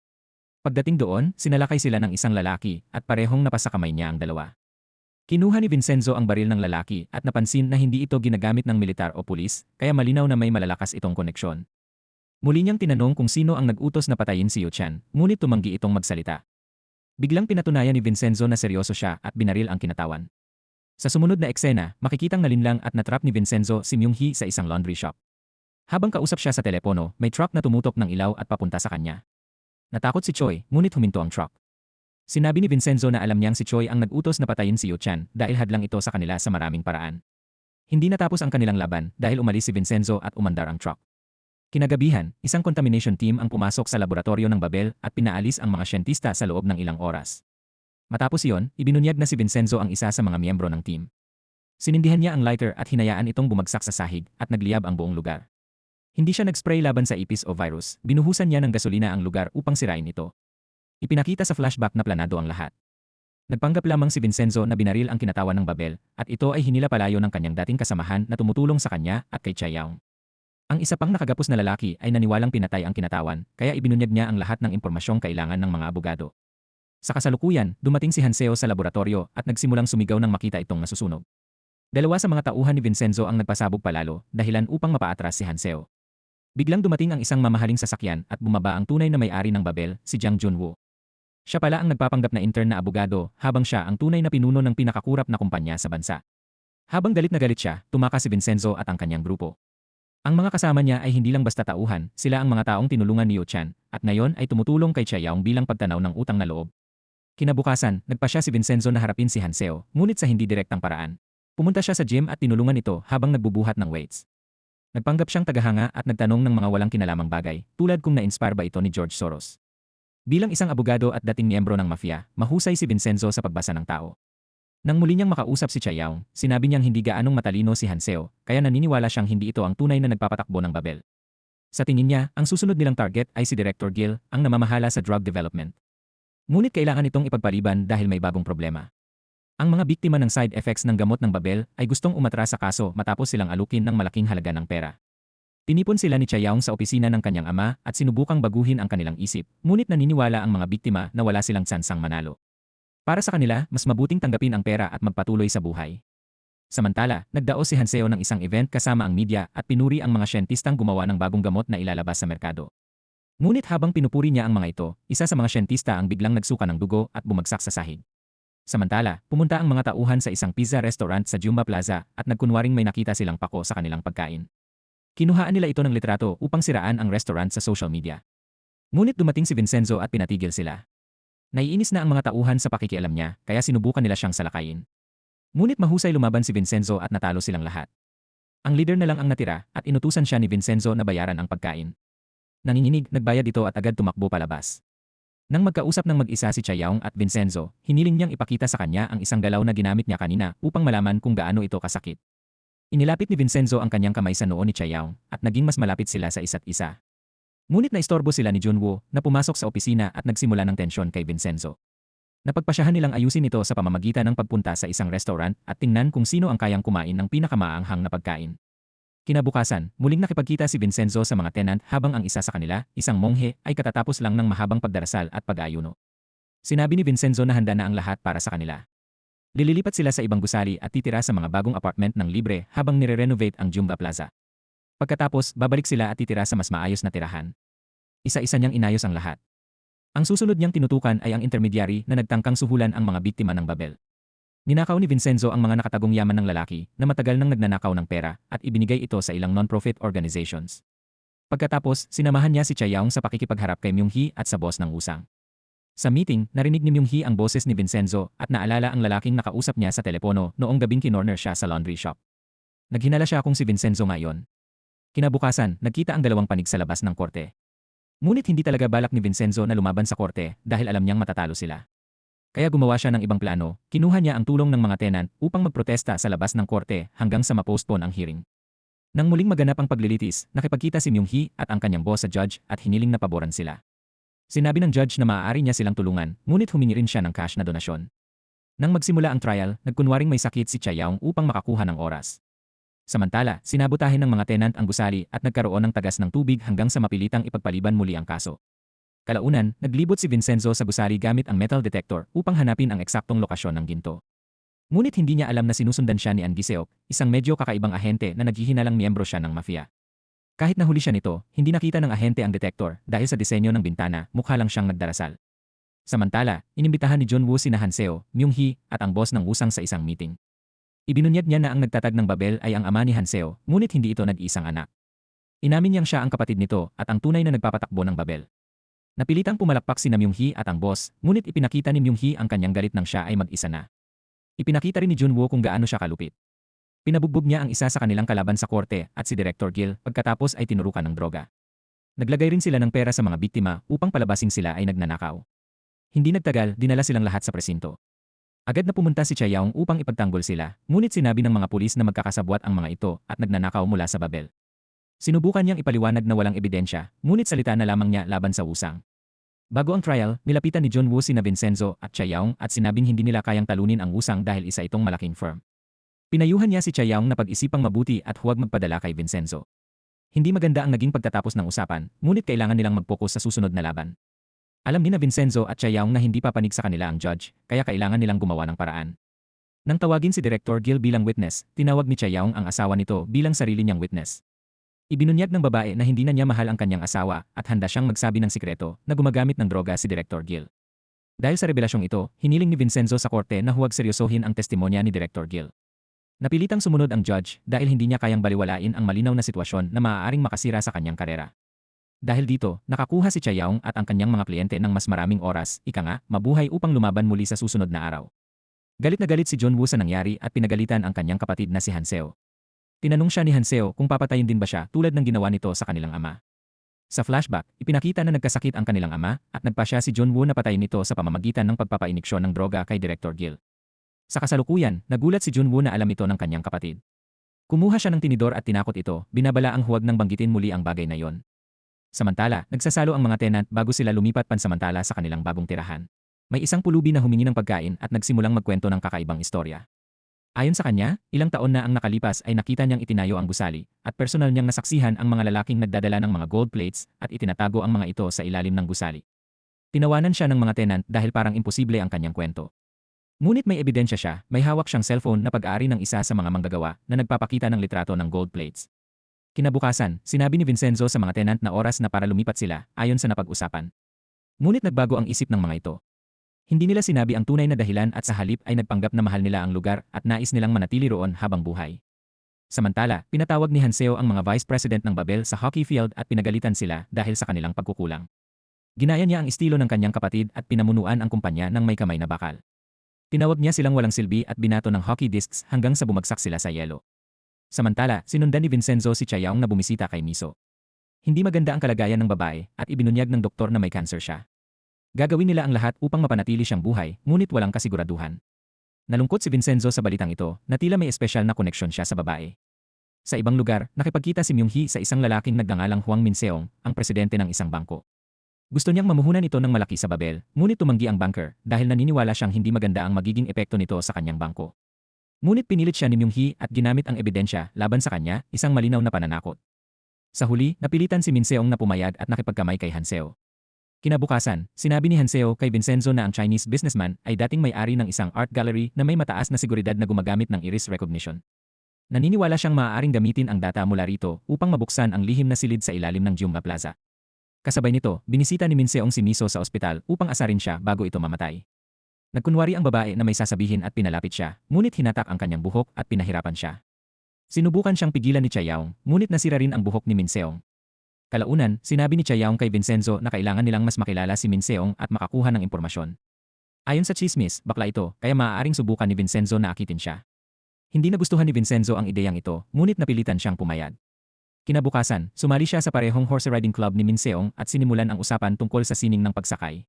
Pagdating doon, sinalakay sila ng isang lalaki at parehong napasakamay niya ang dalawa. Kinuha ni Vincenzo ang baril ng lalaki at napansin na hindi ito ginagamit ng militar o pulis, kaya malinaw na may malalakas itong koneksyon. Muli niyang tinanong kung sino ang nag-utos na patayin si Yuchan, ngunit tumanggi itong magsalita. Biglang pinatunayan ni Vincenzo na seryoso siya at binaril ang kinatawan. Sa sumunod na eksena, makikitang nalinlang at natrap ni Vincenzo si Myung-hee sa isang laundry shop. Habang kausap siya sa telepono, may truck na tumutok ng ilaw at papunta sa kanya. Natakot si Choi, ngunit huminto ang truck. Sinabi ni Vincenzo na alam niyang si Choi ang nag-utos na patayin si Yuchan dahil hadlang ito sa kanila sa maraming paraan. Hindi natapos ang kanilang laban dahil umalis si Vincenzo at umandar ang truck. Kinagabihan, isang contamination team ang pumasok sa laboratorio ng Babel at pinaalis ang mga siyentista sa loob ng ilang oras. Matapos iyon, ibinunyag na si Vincenzo ang isa sa mga miyembro ng team. Sinindihan niya ang lighter at hinayaan itong bumagsak sa sahig at nagliyab ang buong lugar. Hindi siya nag-spray laban sa ipis o virus, binuhusan niya ng gasolina ang lugar upang sirain ito. Ipinakita sa flashback na planado ang lahat. Nagpanggap lamang si Vincenzo na binaril ang kinatawan ng Babel at ito ay hinila palayo ng kanyang dating kasamahan na tumutulong sa kanya at kay Chayaong. Ang isa pang nakagapos na lalaki ay naniwalang pinatay ang kinatawan kaya ibinunyag niya ang lahat ng impormasyong kailangan ng mga abogado. Sa kasalukuyan, dumating si Hanseo sa laboratorio at nagsimulang sumigaw nang makita itong nasusunog. 2 sa mga tauhan ni Vincenzo ang nagpasabog palalo, dahilan upang mapaatras si Hanseo. Biglang dumating ang isang mamahaling sasakyan at bumaba ang tunay na may-ari ng Babel, si Jang Junwoo. Siya pala ang nagpapanggap na intern na abogado, habang siya ang tunay na pinuno ng pinakakurap na kumpanya sa bansa. Habang galit na galit siya, tumakas si Vincenzo at ang kanyang grupo. Ang mga kasama niya ay hindi lang basta tauhan, sila ang mga taong tinulungan ni Yuchan, at ngayon ay tumutulong kay Chayaong bilang pagtanaw ng utang na loob. Kinabukasan, nagpasya si Vincenzo na harapin si Hanseo, ngunit sa hindi direktang paraan. Pumunta siya sa gym at tinulungan ito habang nagbubuhat ng weights. Nagpanggap siyang tagahanga at nagtanong ng mga walang kinalaman bagay, tulad kung na-inspire ba ito ni George Soros. Bilang isang abogado at dating miyembro ng mafia, mahusay si Vincenzo sa pagbasa ng tao. Nang muli niyang makausap si Chayaong, sinabi niyang hindi gaanong matalino si Hanseo, kaya naniniwala siyang hindi ito ang tunay na nagpapatakbo ng Babel. Sa tingin niya, ang susunod nilang target ay si Director Gil, ang namamahala sa drug development. Ngunit kailangan itong ipagpaliban dahil may bagong problema. Ang mga biktima ng side effects ng gamot ng Babel ay gustong umatras sa kaso matapos silang alukin ng malaking halaga ng pera. Tinipon sila ni Chayaong sa opisina ng kanyang ama at sinubukang baguhin ang kanilang isip, ngunit naniniwala ang mga biktima na wala silang tsansang manalo. Para sa kanila, mas mabuting tanggapin ang pera at magpatuloy sa buhay. Samantala, nagdaos si Hanseo ng isang event kasama ang media at pinuri ang mga siyentistang gumawa ng bagong gamot na ilalabas sa merkado. Ngunit habang pinupuri niya ang mga ito, isa sa mga siyentista ang biglang nagsuka ng dugo at bumagsak sa sahig. Samantala, pumunta ang mga tauhan sa isang pizza restaurant sa Jumba Plaza at nagkunwaring may nakita silang pako sa kanilang pagkain. Kinuhaan nila ito ng litrato upang siraan ang restaurant sa social media. Ngunit dumating si Vincenzo at pinatigil sila. Naiinis na ang mga tauhan sa pakikialam niya, kaya sinubukan nila siyang salakayin. Ngunit mahusay lumaban si Vincenzo at natalo silang lahat. Ang leader na lang ang natira at inutusan siya ni Vincenzo na bayaran ang pagkain. Nanginginig, nagbayad ito at agad tumakbo palabas. Nang magkausap ng mag-isa si Chayaong at Vincenzo, hiniling niyang ipakita sa kanya ang isang galaw na ginamit niya kanina upang malaman kung gaano ito kasakit. Inilapit ni Vincenzo ang kanyang kamay sa noo ni Chayaong at naging mas malapit sila sa isa't isa. Ngunit naistorbo sila ni Junwoo na pumasok sa opisina at nagsimula ng tensyon kay Vincenzo. Napagpasyahan nilang ayusin ito sa pamamagitan ng pagpunta sa isang restaurant at tingnan kung sino ang kayang kumain ng pinakamaanghang na pagkain. Kinabukasan, muling nakipagkita si Vincenzo sa mga tenant habang ang isa sa kanila, isang monghe, ay katatapos lang ng mahabang pagdarasal at pag-ayuno. Sinabi ni Vincenzo na handa na ang lahat para sa kanila. Lililipat sila sa ibang gusali at titira sa mga bagong apartment ng libre habang nire-renovate ang Jumba Plaza. Pagkatapos, babalik sila at titira sa mas maayos na tirahan. Isa-isa niyang inayos ang lahat. Ang susunod niyang tinutukan ay ang intermediary na nagtangkang suhulan ang mga biktima ng Babel. Ninakaw ni Vincenzo ang mga nakatagong yaman ng lalaki na matagal nang nagnanakaw ng pera at ibinigay ito sa ilang non-profit organizations. Pagkatapos, sinamahan niya si Chayaong sa pakikipagharap kay Myung-hee at sa boss ng usang. Sa meeting, narinig ni Myung-hee ang boses ni Vincenzo at naalala ang lalaking nakausap niya sa telepono noong gabing kinorner siya sa laundry shop. Naghinala siya kung si Vincenzo nga yon. Kinabukasan, nagkita ang dalawang panig sa labas ng korte. Ngunit hindi talaga balak ni Vincenzo na lumaban sa korte dahil alam niyang matatalo sila. Kaya gumawa siya ng ibang plano, kinuha niya ang tulong ng mga tenant upang magprotesta sa labas ng korte hanggang sa ma-postpone ang hearing. Nang muling maganap ang paglilitis, nakipagkita si Myung-hee at ang kanyang boss sa judge at hiniling na paboran sila. Sinabi ng judge na maaari niya silang tulungan, ngunit humingi rin siya ng cash na donasyon. Nang magsimula ang trial, nagkunwaring may sakit si Chayaong upang makakuha ng oras. Samantala, sinabotahin ng mga tenant ang gusali at nagkaroon ng tagas ng tubig hanggang sa mapilitang ipagpaliban muli ang kaso. Kalaunan, naglibot si Vincenzo sa gusali gamit ang metal detector upang hanapin ang eksaktong lokasyon ng ginto. Ngunit hindi niya alam na sinusundan siya ni An Giseok, isang medyo kakaibang ahente na naghihinalang miyembro siya ng mafia. Kahit nahuli siya nito, hindi nakita ng ahente ang detector dahil sa disenyo ng bintana, mukha lang siyang nagdarasal. Samantala, inimbitahan ni Junwoo sina Hanseo, Myung-hee at ang boss ng usang sa isang meeting. Ibinunyag niya na ang nagtatag ng Babel ay ang ama ni Hanseo, ngunit hindi ito nag-iisang anak. Inamin niyang siya ang kapatid nito at ang tunay na nagpapatakbo ng Babel. Napilitang pumalakpak si Myung-hee at ang boss, ngunit ipinakita ni Myung-hee ang kanyang galit nang siya ay mag-isa na. Ipinakita rin ni Junwoo kung gaano siya kalupit. Pinabugbog niya ang isa sa kanilang kalaban sa korte at si Director Gil pagkatapos ay tinurukan ng droga. Naglagay rin sila ng pera sa mga biktima upang palabasing sila ay nagnanakaw. Hindi nagtagal, dinala silang lahat sa presinto. Agad na pumunta si Chayaong upang ipagtanggol sila, ngunit sinabi ng mga pulis na magkakasabwat ang mga ito at nagnanakaw mula sa Babel. Sinubukan niyang ipaliwanag na walang ebidensya, ngunit salita na lamang niya laban sa usang. Bago ang trial, nilapitan ni Junwoo sina Vincenzo at Chayaong at sinabing hindi nila kayang talunin ang usang dahil isa itong malaking firm. Pinayuhan niya si Chayaong na pag-isipang mabuti at huwag magpadala kay Vincenzo. Hindi maganda ang naging pagtatapos ng usapan, ngunit kailangan nilang mag-focus sa susunod na laban. Alam ni na Vincenzo at Chayaong na hindi papanig sa kanila ang judge, kaya kailangan nilang gumawa ng paraan. Nang tawagin si Director Gil bilang witness, tinawag ni Chayaong ang asawa nito bilang sarili niyang witness. Ibinunyag ng babae na hindi na niya mahal ang kanyang asawa at handa siyang magsabi ng sikreto na gumagamit ng droga si Director Gil. Dahil sa revelasyong ito, hiniling ni Vincenzo sa korte na huwag seryosohin ang testimonya ni Director Gil. Napilitang sumunod ang judge dahil hindi niya kayang baliwalain ang malinaw na sitwasyon na maaaring makasira sa kanyang karera. Dahil dito, nakakuha si Chayaong at ang kanyang mga kliyente ng mas maraming oras, mabuhay upang lumaban muli sa susunod na araw. Galit na galit si Junwoo sa nangyari at pinagalitan ang kanyang kapatid na si Hanseo. Tinanong siya ni Hanseo kung papatayin din ba siya tulad ng ginawa nito sa kanilang ama. Sa flashback, ipinakita na nagkasakit ang kanilang ama at nagpasya si Junwoo na patayin ito sa pamamagitan ng pagpapainiksyon ng droga kay Director Gil. Sa kasalukuyan, nagulat si Junwoo na alam ito ng kanyang kapatid. Kumuha siya ng tinidor at tinakot ito, binabala ang huwag nang banggitin muli ang bagay na yon. Samantala, nagsasalo ang mga tenant bago sila lumipat pansamantala sa kanilang bagong tirahan. May isang pulubi na humingi ng pagkain at nagsimulang magkwento ng kakaibang istorya. Ayon sa kanya, ilang taon na ang nakalipas ay nakita niyang itinayo ang gusali at personal niyang nasaksihan ang mga lalaking nagdadala ng mga gold plates at itinatago ang mga ito sa ilalim ng gusali. Tinawanan siya ng mga tenant dahil parang imposible ang kanyang kwento. Ngunit may ebidensya siya, may hawak siyang cellphone na pag-aari ng isa sa mga manggagawa na nagpapakita ng litrato ng gold plates. Kinabukasan, sinabi ni Vincenzo sa mga tenant na oras na para lumipat sila, ayon sa napag-usapan. Ngunit nagbago ang isip ng mga ito. Hindi nila sinabi ang tunay na dahilan at sa halip ay nagpanggap na mahal nila ang lugar at nais nilang manatili roon habang buhay. Samantala, pinatawag ni Hanseo ang mga vice president ng Babel sa hockey field at pinagalitan sila dahil sa kanilang pagkukulang. Ginaya niya ang estilo ng kanyang kapatid at pinamunuan ang kumpanya ng may kamay na bakal. Tinawag niya silang walang silbi at binato ng hockey discs hanggang sa bumagsak sila sa yelo. Samantala, sinundan ni Vincenzo si Chayaong na bumisita kay Miso. Hindi maganda ang kalagayan ng babae at ibinunyag ng doktor na may cancer siya. Gagawin nila ang lahat upang mapanatili siyang buhay, ngunit walang kasiguraduhan. Nalungkot si Vincenzo sa balitang ito na tila may espesyal na koneksyon siya sa babae. Sa ibang lugar, nakipagkita si Myung-hee sa isang lalaking nagdangalang Hwang Min-seong, ang presidente ng isang bangko. Gusto niyang mamuhunan ito ng malaki sa Babel, ngunit tumanggi ang banker dahil naniniwala siyang hindi maganda ang magiging epekto nito sa kanyang bangko. Ngunit pinilit siya ni Myung-hee at ginamit ang ebidensya laban sa kanya, isang malinaw na pananakot. Sa huli, napilitan si Min-seong na pumayag at nakipagkamay kay Hanseo. Kinabukasan, sinabi ni Hanseo kay Vincenzo na ang Chinese businessman ay dating may-ari ng isang art gallery na may mataas na seguridad na gumagamit ng iris recognition. Naniniwala siyang maaaring gamitin ang data mula rito upang mabuksan ang lihim na silid sa ilalim ng Jumba Plaza. Kasabay nito, binisita ni Min-seong si Miso sa ospital upang asarin siya bago ito mamatay. Nagkunwari ang babae na may sasabihin at pinalapit siya, ngunit hinatak ang kanyang buhok at pinahirapan siya. Sinubukan siyang pigilan ni Chayaong, ngunit nasira rin ang buhok ni Min-seong. Kalaunan, sinabi ni Chayaong kay Vincenzo na kailangan nilang mas makilala si Min-seong at makakuha ng impormasyon. Ayon sa chismis, bakla ito, kaya maaaring subukan ni Vincenzo na akitin siya. Hindi nagustuhan ni Vincenzo ang ideyang ito, ngunit napilitan siyang pumayag. Kinabukasan, sumali siya sa parehong horse riding club ni Min-seong at sinimulan ang usapan tungkol sa sining ng pagsakay.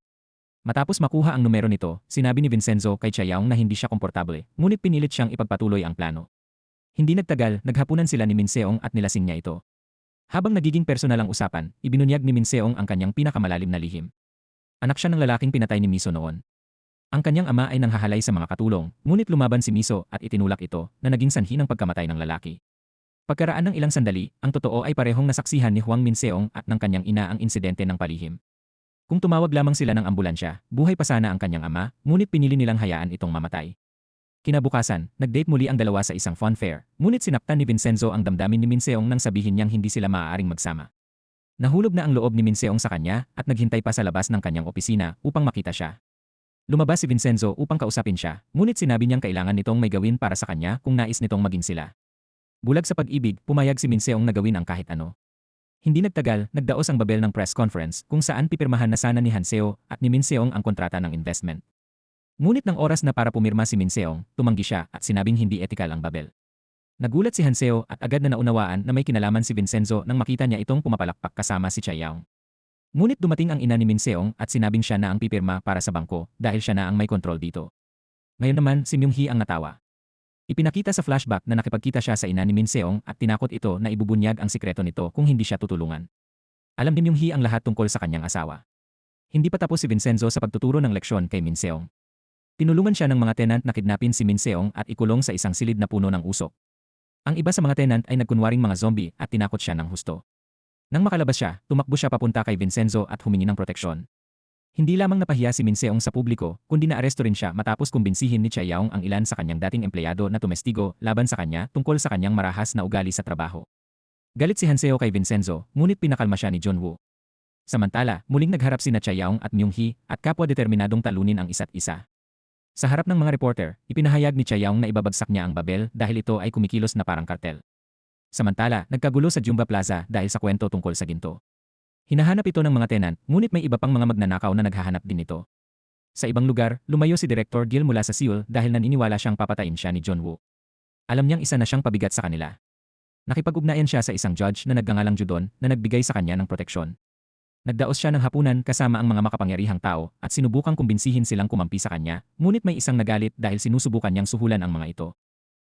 Matapos makuha ang numero nito, sinabi ni Vincenzo kay Chayaong na hindi siya komportable, ngunit pinilit siyang ipagpatuloy ang plano. Hindi nagtagal, naghapunan sila ni Min-seong at nilasing niya ito. Habang nagiging personal ang usapan, ibinunyag ni Min-seong ang kanyang pinakamalalim na lihim. Anak siya ng lalaking pinatay ni Miso noon. Ang kanyang ama ay nanghahalay sa mga katulong, ngunit lumaban si Miso at itinulak ito na naging sanhi ng pagkamatay ng lalaki. Pagkaraan ng ilang sandali, ang totoo ay parehong nasaksihan ni Hwang Min-seong at ng kanyang ina ang insidente ng palihim. Kung tumawag lamang sila ng ambulansya, buhay pa sana ang kanyang ama, ngunit pinili nilang hayaan itong mamatay. Kinabukasan, nag-date muli ang dalawa sa isang fun fair, ngunit sinaktan ni Vincenzo ang damdamin ni Min-seong nang sabihin niyang hindi sila maaaring magsama. Nahulog na ang loob ni Min-seong sa kanya at naghintay pa sa labas ng kanyang opisina upang makita siya. Lumabas si Vincenzo upang kausapin siya, ngunit sinabi niyang kailangan nitong may gawin para sa kanya kung nais nitong maging sila. Bulag sa pag-ibig, pumayag si Min-seong na gawin ang kahit ano. Hindi nagtagal, nagdaos ang Babel ng press conference kung saan pipirmahan na sana ni Hanseo at ni Min-seong ang kontrata ng investment. Ngunit ng oras na para pumirma si Min-seong, tumanggi siya at sinabing hindi etikal ang Babel. Nagulat si Hanseo at agad na naunawaan na may kinalaman si Vincenzo nang makita niya itong pumapalakpak kasama si Chayaong. Ngunit dumating ang ina ni Min-seong at sinabing siya na ang pipirma para sa bangko dahil siya na ang may kontrol dito. Ngayon naman si Myung-hee ang natawa. Ipinakita sa flashback na nakipagkita siya sa ina ni Min-seong at tinakot ito na ibubunyag ang sikreto nito kung hindi siya tutulungan. Alam ni Myung-hee ang lahat tungkol sa kanyang asawa. Hindi pa tapos si Vincenzo sa pagtuturo ng leksyon kay Min-seong. Tinulungan siya ng mga tenant na kidnapin si Min-seong at ikulong sa isang silid na puno ng usok. Ang iba sa mga tenant ay nagkunwaring mga zombie at tinakot siya ng husto. Nang makalabas siya, tumakbo siya papunta kay Vincenzo at humingi ng proteksyon. Hindi lamang napahiya si Min-seong sa publiko, kundi naaresto rin siya matapos kumbinsihin ni Chayaong ang ilan sa kanyang dating empleyado na tumestigo laban sa kanya tungkol sa kanyang marahas na ugali sa trabaho. Galit si Hanseo kay Vincenzo, ngunit pinakalma siya ni Junwoo. Samantala, muling nagharap sina Chayaong at Myung-hee at kapwa determinadong talunin ang isa't isa. Sa harap ng mga reporter, ipinahayag ni Chayaong na ibabagsak niya ang Babel dahil ito ay kumikilos na parang kartel. Samantala, nagkagulo sa Jumba Plaza dahil sa kwento tungkol sa ginto. Hinahanap ito ng mga tenant, ngunit may iba pang mga magnanakaw na naghahanap din ito. Sa ibang lugar, lumayo si Director Gil mula sa Seoul dahil naniniwala siyang papatayin siya ni Junwoo. Alam niyang isa na siyang pabigat sa kanila. Nakipag-ugnayan siya sa isang judge na nagngangalang Judon na nagbigay sa kanya ng proteksyon. Nagdaos siya ng hapunan kasama ang mga makapangyarihang tao at sinubukang kumbinsihin silang kumampi sa kanya, ngunit may isang nagalit dahil sinusubukan niyang suhulan ang mga ito.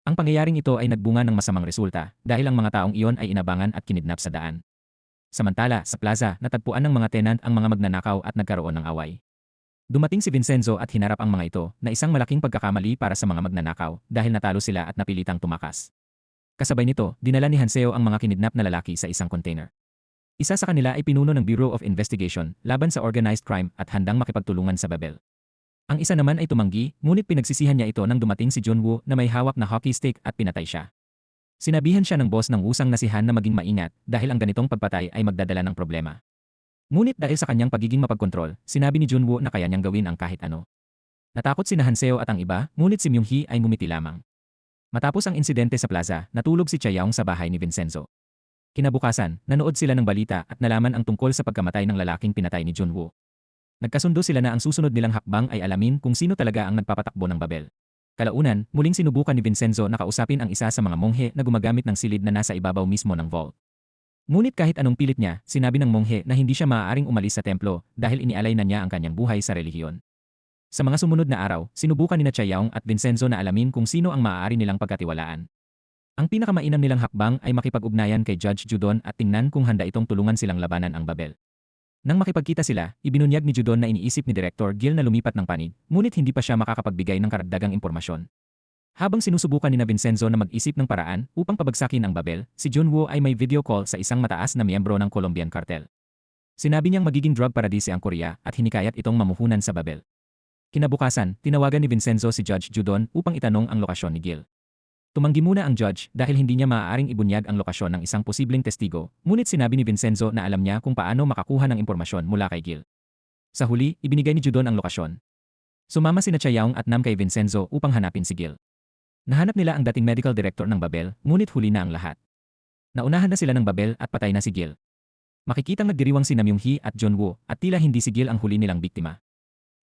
Ang pangyayaring ito ay nagbunga ng masamang resulta dahil ang mga taong iyon ay inabangan at kinidnap sa daan. Samantala, sa plaza, natagpuan ng mga tenant ang mga magnanakaw at nagkaroon ng away. Dumating si Vincenzo at hinarap ang mga ito na isang malaking pagkakamali para sa mga magnanakaw dahil natalo sila at napilitang tumakas. Kasabay nito, dinala ni Hanseo ang mga kinidnap na lalaki sa isang container. Isa sa kanila ay pinuno ng Bureau of Investigation laban sa organized crime at handang makipagtulungan sa Babel. Ang isa naman ay tumanggi, ngunit pinagsisihan niya ito nang dumating si Junwoo na may hawak na hockey stick at pinatay siya. Sinabihan siya ng boss ng usang na si Han na maging maingat dahil ang ganitong pagpatay ay magdadala ng problema. Ngunit dahil sa kanyang pagiging mapagkontrol, sinabi ni Junwoo na kaya niyang gawin ang kahit ano. Natakot sina Hanseo at ang iba, ngunit si Myung-hee ay ngumiti lamang. Matapos ang insidente sa plaza, natulog si Chaeyoung sa bahay ni Vincenzo. Kinabukasan, nanood sila ng balita at nalaman ang tungkol sa pagkamatay ng lalaking pinatay ni Junwoo. Nagkasundo sila na ang susunod nilang hakbang ay alamin kung sino talaga ang nagpapatakbo ng Babel. Kalaunan, muling sinubukan ni Vincenzo na kausapin ang isa sa mga monghe na gumagamit ng silid na nasa ibabaw mismo ng vault. Ngunit kahit anong pilit niya, sinabi ng monghe na hindi siya maaaring umalis sa templo dahil inialay na niya ang kanyang buhay sa relihiyon. Sa mga sumunod na araw, sinubukan nina Chaeyoung at Vincenzo na alamin kung sino ang maaari nilang pagkatiwalaan. Ang pinakamainam nilang hakbang ay makipag-ugnayan kay Judge Judon at tingnan kung handa itong tulungan silang labanan ang Babel. Nang makipagkita sila, ibinunyag ni Judon na iniisip ni Director Gil na lumipat ng panig, ngunit hindi pa siya makakapagbigay ng karagdagang impormasyon. Habang sinusubukan ni Vincenzo na mag-isip ng paraan upang pabagsakin ang Babel, si Junwoo ay may video call sa isang mataas na miyembro ng Colombian cartel. Sinabi niyang magiging drug paradise ang Korea at hinikayat itong mamuhunan sa Babel. Kinabukasan, tinawagan ni Vincenzo si Judge Judon upang itanong ang lokasyon ni Gil. Tumanggi muna ang judge dahil hindi niya maaaring ibunyag ang lokasyon ng isang posibleng testigo, ngunit sinabi ni Vincenzo na alam niya kung paano makakuha ng impormasyon mula kay Gil. Sa huli, ibinigay ni Judon ang lokasyon. Sumama sina Chaeyoung at Nam kay Vincenzo upang hanapin si Gil. Nahanap nila ang dating medical director ng Babel, ngunit huli na ang lahat. Naunahan na sila ng Babel at patay na si Gil. Makikitang nagdiriwang si Nam Myung-hee at Junwoo at tila hindi si Gil ang huli nilang biktima.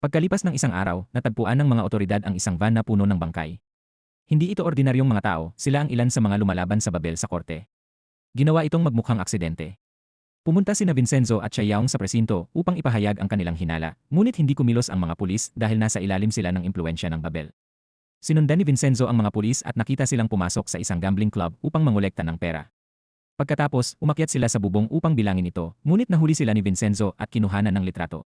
Pagkalipas ng isang araw, natagpuan ng mga otoridad ang isang van na puno ng bangkay. Hindi ito ordinaryong mga tao, sila ang ilan sa mga lumalaban sa Babel sa korte. Ginawa itong magmukhang aksidente. Pumunta sina Vincenzo at Chaeyoung sa presinto upang ipahayag ang kanilang hinala, ngunit hindi kumilos ang mga pulis dahil nasa ilalim sila ng impluwensya ng Babel. Sinundan ni Vincenzo ang mga pulis at nakita silang pumasok sa isang gambling club upang mangolekta ng pera. Pagkatapos, umakyat sila sa bubong upang bilangin ito, ngunit nahuli sila ni Vincenzo at kinuhanan ng litrato.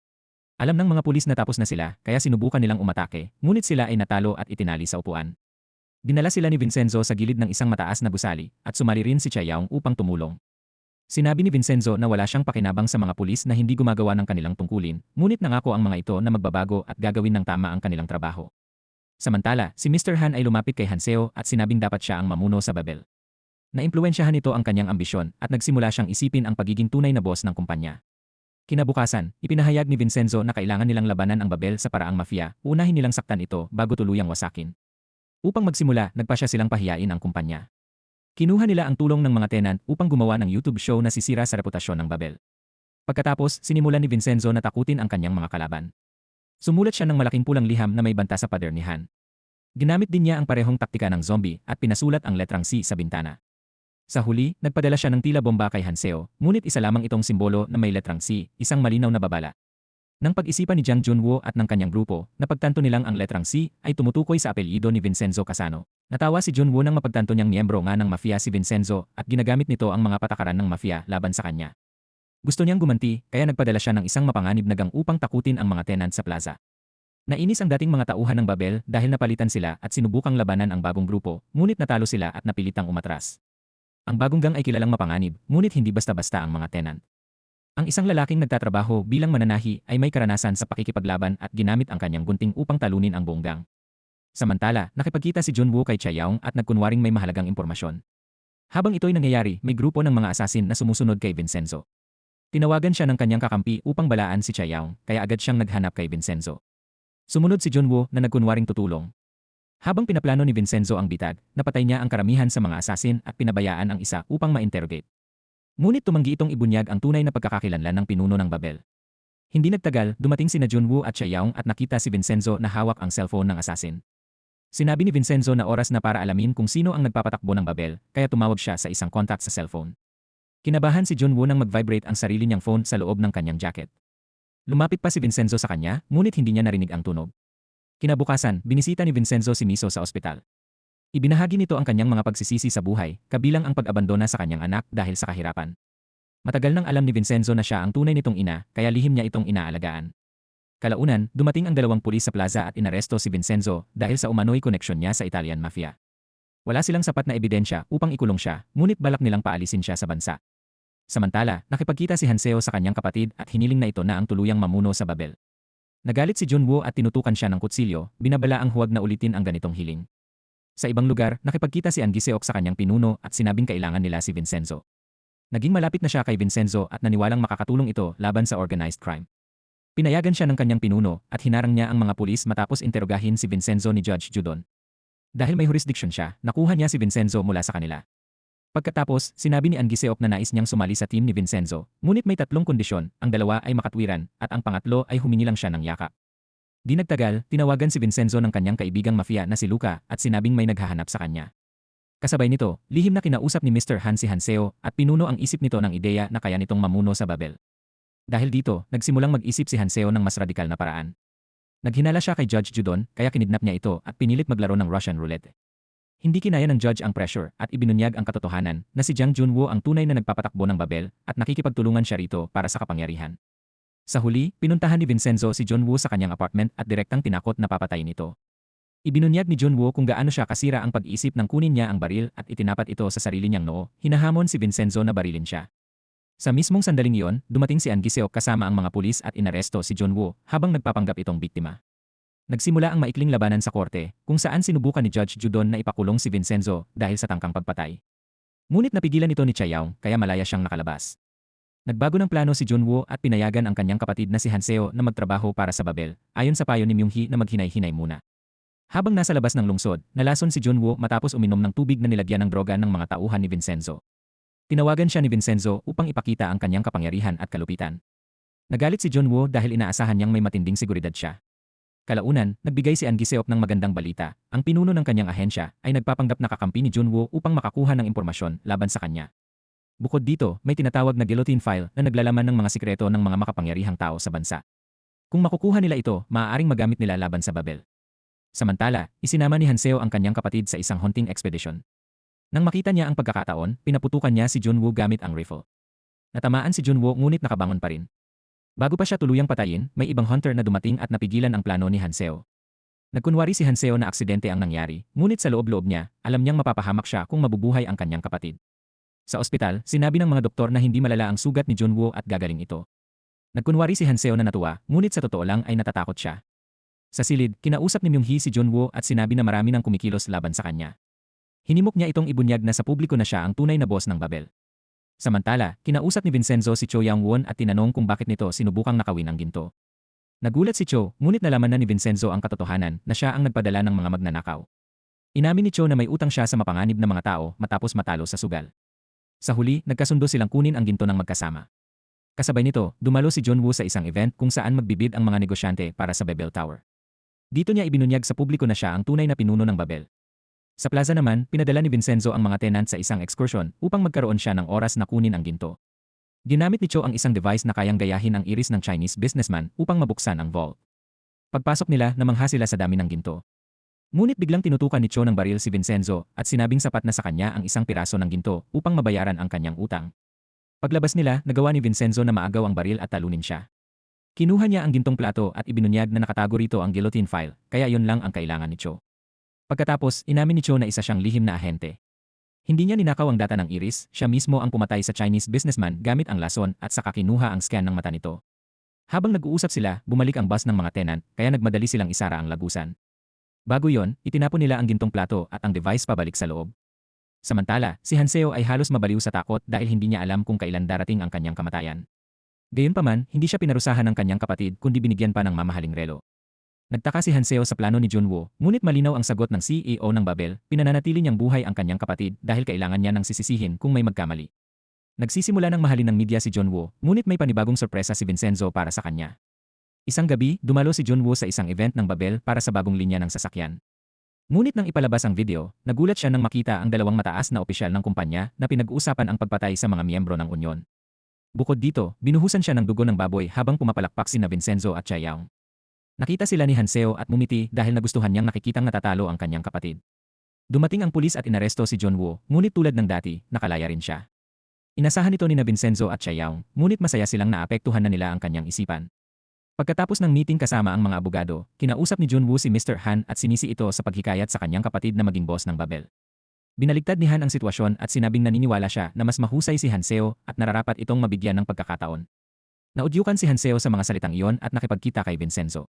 Alam ng mga pulis na tapos na sila, kaya sinubukan nilang umatake, ngunit sila ay natalo at itinali sa upuan. Dinala sila ni Vincenzo sa gilid ng isang mataas na gusali at sumali rin si Chaeyoung upang tumulong. Sinabi ni Vincenzo na wala siyang pakinabang sa mga pulis na hindi gumagawa ng kanilang tungkulin, ngunit nangako ang mga ito na magbabago at gagawin ng tama ang kanilang trabaho. Samantala, si Mr. Han ay lumapit kay Hanseo at sinabing dapat siya ang mamuno sa Babel. Naimpluwensyahan nito ang kanyang ambisyon at nagsimula siyang isipin ang pagiging tunay na boss ng kumpanya. Kinabukasan, ipinahayag ni Vincenzo na kailangan nilang labanan ang Babel sa paraang mafia, unahin nilang saktan ito bago tuluyang wasakin. Upang magsimula, nagpasya silang pahiyain ang kumpanya. Kinuha nila ang tulong ng mga tenant upang gumawa ng YouTube show na sisira sa reputasyon ng Babel. Pagkatapos, sinimulan ni Vincenzo na takutin ang kanyang mga kalaban. Sumulat siya ng malaking pulang liham na may banta sa pader ni Han. Ginamit din niya ang parehong taktika ng zombie at pinasulat ang letrang C sa bintana. Sa huli, nagpadala siya ng tila bomba kay Hanseo, ngunit isa lamang itong simbolo na may letrang C, isang malinaw na babala. Nang pag-isipan ni Jang Junwoo at ng kanyang grupo, napagtanto nilang ang letrang C ay tumutukoy sa apelyido ni Vincenzo Casano. Natawa si Junwoo nang mapagtanto niyang miyembro nga ng mafia si Vincenzo at ginagamit nito ang mga patakaran ng mafia laban sa kanya. Gusto niyang gumanti, kaya nagpadala siya ng isang mapanganib na gang upang takutin ang mga tenant sa plaza. Nainis ang dating mga tauhan ng Babel dahil napalitan sila at sinubukang labanan ang bagong grupo, ngunit natalo sila at napilitang umatras. Ang bagong gang ay kilalang mapanganib, ngunit hindi basta-basta ang mga tenant. Ang isang lalaking nagtatrabaho bilang mananahi ay may karanasan sa pakikipaglaban at ginamit ang kanyang gunting upang talunin ang buong gang. Samantala, nakipagkita si Junwoo kay Chaeyoung at nagkunwaring may mahalagang impormasyon. Habang ito'y nangyayari, may grupo ng mga asasin na sumusunod kay Vincenzo. Tinawagan siya ng kanyang kakampi upang balaan si Chaeyoung, kaya agad siyang naghanap kay Vincenzo. Sumunod si Junwoo na nagkunwaring tutulong. Habang pinaplano ni Vincenzo ang bitag, napatay niya ang karamihan sa mga asasin at pinabayaan ang isa upang ma-interrogate. Ngunit tumanggi itong ibunyag ang tunay na pagkakakilanlan ng pinuno ng Babel. Hindi nagtagal, dumating sina Junwoo at Chaeyoung at nakita si Vincenzo na hawak ang cellphone ng asasin. Sinabi ni Vincenzo na oras na para alamin kung sino ang nagpapatakbo ng Babel, kaya tumawag siya sa isang contact sa cellphone. Kinabahan si Junwoo nang mag-vibrate ang sarili niyang phone sa loob ng kanyang jacket. Lumapit pa si Vincenzo sa kanya, ngunit hindi niya narinig ang tunog. Kinabukasan, binisita ni Vincenzo si Miso sa ospital. Ibinahagi nito ang kanyang mga pagsisisi sa buhay, kabilang ang pag-abandona sa kanyang anak dahil sa kahirapan. Matagal nang alam ni Vincenzo na siya ang tunay nitong ina, kaya lihim niya itong inaalagaan. Kalaunan, dumating ang dalawang pulis sa plaza at inaresto si Vincenzo dahil sa umano'y koneksyon niya sa Italian mafia. Wala silang sapat na ebidensya upang ikulong siya, ngunit balak nilang paalisin siya sa bansa. Samantala, nakipagkita si Hanseo sa kanyang kapatid at hiniling na ito na ang tuluyang mamuno sa Babel. Nagalit si Junwoo at tinutukan siya ng kutsilyo, binabala ang huwag na ulitin ang ganitong hiling. Sa ibang lugar, nakipagkita si An Giseok sa kanyang pinuno at sinabing kailangan nila si Vincenzo. Naging malapit na siya kay Vincenzo at naniwalang makakatulong ito laban sa organized crime. Pinayagan siya ng kanyang pinuno at hinarang niya ang mga pulis matapos interogahin si Vincenzo ni Judge Judon. Dahil may jurisdiction siya, nakuha niya si Vincenzo mula sa kanila. Pagkatapos, sinabi ni An Giseok na nais niyang sumali sa team ni Vincenzo, ngunit may tatlong kondisyon, ang dalawa ay makatwiran, at ang pangatlo ay humingi lang siya ng yakap. Di nagtagal, tinawagan si Vincenzo ng kanyang kaibigang mafia na si Luca at sinabing may naghahanap sa kanya. Kasabay nito, lihim na kinausap ni Mr. Han si Hanseo at pinuno ang isip nito ng ideya na kaya nitong mamuno sa Babel. Dahil dito, nagsimulang mag-isip si Hanseo ng mas radikal na paraan. Naghinala siya kay Judge Judon kaya kinidnap niya ito at pinilit maglaro ng Russian roulette. Hindi kinaya ng judge ang pressure at ibinunyag ang katotohanan na si Jang Junwoo ang tunay na nagpapatakbo ng Babel at nakikipagtulungan siya rito para sa kapangyarihan. Sa huli, pinuntahan ni Vincenzo si Junwoo sa kanyang apartment at direktang tinakot na papatayin ito. Ibinunyag ni Junwoo kung gaano siya kasira ang pag-iisip nang kunin niya ang baril at itinapat ito sa sarili niyang noo, hinahamon si Vincenzo na barilin siya. Sa mismong sandaling iyon, dumating si An Giseok kasama ang mga pulis at inaresto si Junwoo habang nagpapanggap itong biktima. Nagsimula ang maikling labanan sa korte, kung saan sinubukan ni Judge Judon na ipakulong si Vincenzo dahil sa tangkang pagpatay. Ngunit napigilan ito ni Chayaw kaya malaya siyang nakalabas. Nagbago ng plano si Junwoo at pinayagan ang kanyang kapatid na si Hanseo na magtrabaho para sa Babel, ayon sa payo ni Myung-hee na maghinay-hinay muna. Habang nasa labas ng lungsod, nalason si Junwoo matapos uminom ng tubig na nilagyan ng droga ng mga tauhan ni Vincenzo. Tinawagan siya ni Vincenzo upang ipakita ang kanyang kapangyarihan at kalupitan. Nagalit si Junwoo dahil inaasahan niyang may matinding seguridad siya. Kalaunan, nagbigay si An Giseok ng magandang balita. Ang pinuno ng kanyang ahensya ay nagpapanggap na kakampi ni Junwoo upang makakuha ng impormasyon laban sa kanya. Bukod dito, may tinatawag na guillotine file na naglalaman ng mga sikreto ng mga makapangyarihang tao sa bansa. Kung makukuha nila ito, maaaring magamit nila laban sa Babel. Samantala, isinama ni Hanseo ang kanyang kapatid sa isang hunting expedition. Nang makita niya ang pagkakataon, pinaputukan niya si Junwoo gamit ang rifle. Natamaan si Junwoo ngunit nakabangon pa rin. Bago pa siya tuluyang patayin, may ibang hunter na dumating at napigilan ang plano ni Hanseo. Nagkunwari si Hanseo na aksidente ang nangyari, ngunit sa loob-loob niya, alam niyang mapapahamak siya kung mabubuhay ang kanyang kapatid. Sa ospital, sinabi ng mga doktor na hindi malala ang sugat ni Junwoo at gagaling ito. Nagkunwari si Hanseo na natuwa, ngunit sa totoo lang ay natatakot siya. Sa silid, kinausap ni Myung-hee si Junwoo at sinabi na marami ng kumikilos laban sa kanya. Hinimok niya itong ibunyag na sa publiko na siya ang tunay na boss ng Babel. Samantala, kinausap ni Vincenzo si Cho Yang-won at tinanong kung bakit nito sinubukang nakawin ang ginto. Nagulat si Cho, ngunit nalaman na ni Vincenzo ang katotohanan na siya ang nagpadala ng mga magnanakaw. Inamin ni Cho na may utang siya sa mapanganib na mga tao matapos matalo sa sugal. Sa huli, nagkasundo silang kunin ang ginto ng magkasama. Kasabay nito, dumalo si Junwoo sa isang event kung saan magbibid ang mga negosyante para sa Babel Tower. Dito niya ibinunyag sa publiko na siya ang tunay na pinuno ng Babel. Sa plaza naman, pinadala ni Vincenzo ang mga tenant sa isang excursion upang magkaroon siya ng oras na kunin ang ginto. Ginamit ni Cho ang isang device na kayang gayahin ang iris ng Chinese businessman upang mabuksan ang vault. Pagpasok nila, namangha sila sa dami ng ginto. Ngunit biglang tinutukan ni Cho ng baril si Vincenzo at sinabing sapat na sa kanya ang isang piraso ng ginto upang mabayaran ang kanyang utang. Paglabas nila, nagawa ni Vincenzo na maagaw ang baril at talunin siya. Kinuha niya ang gintong plato at ibinunyag na nakatago rito ang guillotine file, kaya yon lang ang kailangan ni Cho. Pagkatapos, inamin ni Cho na isa siyang lihim na ahente. Hindi niya ninakaw ang data ng iris, siya mismo ang pumatay sa Chinese businessman gamit ang lason at saka kinuha ang scan ng mata nito. Habang nag-uusap sila, bumalik ang bus ng mga tenant kaya nagmadali silang isara ang lagusan. Bago yon, itinapon nila ang gintong plato at ang device pabalik sa loob. Samantala, si Hanseo ay halos mabaliw sa takot dahil hindi niya alam kung kailan darating ang kanyang kamatayan. Gayunpaman, hindi siya pinarusahan ng kanyang kapatid kundi binigyan pa ng mamahaling relo. Nagtaka si Hanseo sa plano ni Junwoo, ngunit malinaw ang sagot ng CEO ng Babel, pinananatili niyang buhay ang kanyang kapatid dahil kailangan niya ng sisisihin kung may magkamali. Nagsisimula ng mahalin ng media si Junwoo, ngunit may panibagong sorpresa si Vincenzo para sa kanya. Isang gabi, dumalo si Junwoo sa isang event ng Babel para sa bagong linya ng sasakyan. Ngunit nang ipalabas ang video, nagulat siya nang makita ang dalawang mataas na opisyal ng kumpanya na pinag-uusapan ang pagpatay sa mga miyembro ng unyon. Bukod dito, binuhusan siya ng dugo ng baboy habang pumapalakpak sina Vincenzo at Chayaw. Nakita sila ni Hanseo at mumiti dahil nagustuhan niyang nakikitang natatalo ang kanyang kapatid. Dumating ang pulis at inaresto si Junwoo, ngunit tulad ng dati, nakalaya rin siya. Inasahan ito ni Vincenzo at Chayaw, ngunit masaya silang naapektuhan na nila ang kanyang isipan. Pagkatapos ng meeting kasama ang mga abogado, kinausap ni Junwoo si Mr. Han at sinisi ito sa paghikayat sa kanyang kapatid na maging boss ng Babel. Binaligtad ni Han ang sitwasyon at sinabing naniniwala siya na mas mahusay si Hanseo at nararapat itong mabigyan ng pagkakataon. Naudyukan si Hanseo sa mga salitang iyon at nakipagkita kay Vincenzo.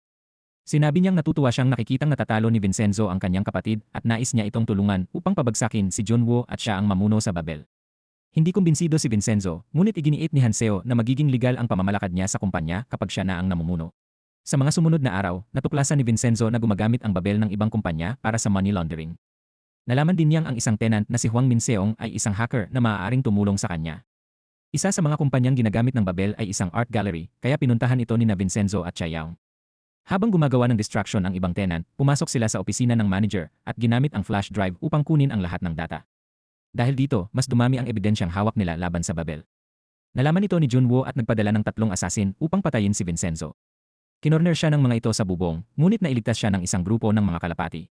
Sinabi niyang natutuwa siyang nakikitang natatalo ni Vincenzo ang kanyang kapatid at nais niya itong tulungan upang pabagsakin si Junwoo at siya ang mamuno sa Babel. Hindi kumbinsido si Vincenzo, ngunit iginiit ni Hanseo na magiging legal ang pamamalakad niya sa kumpanya kapag siya na ang namumuno. Sa mga sumunod na araw, natuklasan ni Vincenzo na gumagamit ang Babel ng ibang kumpanya para sa money laundering. Nalaman din niyang ang isang tenant na si Huang Minseong ay isang hacker na maaaring tumulong sa kanya. Isa sa mga kumpanyang ginagamit ng Babel ay isang art gallery, kaya pinuntahan ito ni Vincenzo at Chayaw. Habang gumagawa ng distraction ang ibang tenant, pumasok sila sa opisina ng manager at ginamit ang flash drive upang kunin ang lahat ng data. Dahil dito, mas dumami ang ebidensyang hawak nila laban sa Babel. Nalaman ito ni Junwoo at nagpadala ng 3 asasin upang patayin si Vincenzo. Kinorner siya ng mga ito sa bubong, ngunit nailigtas siya ng isang grupo ng mga kalapati.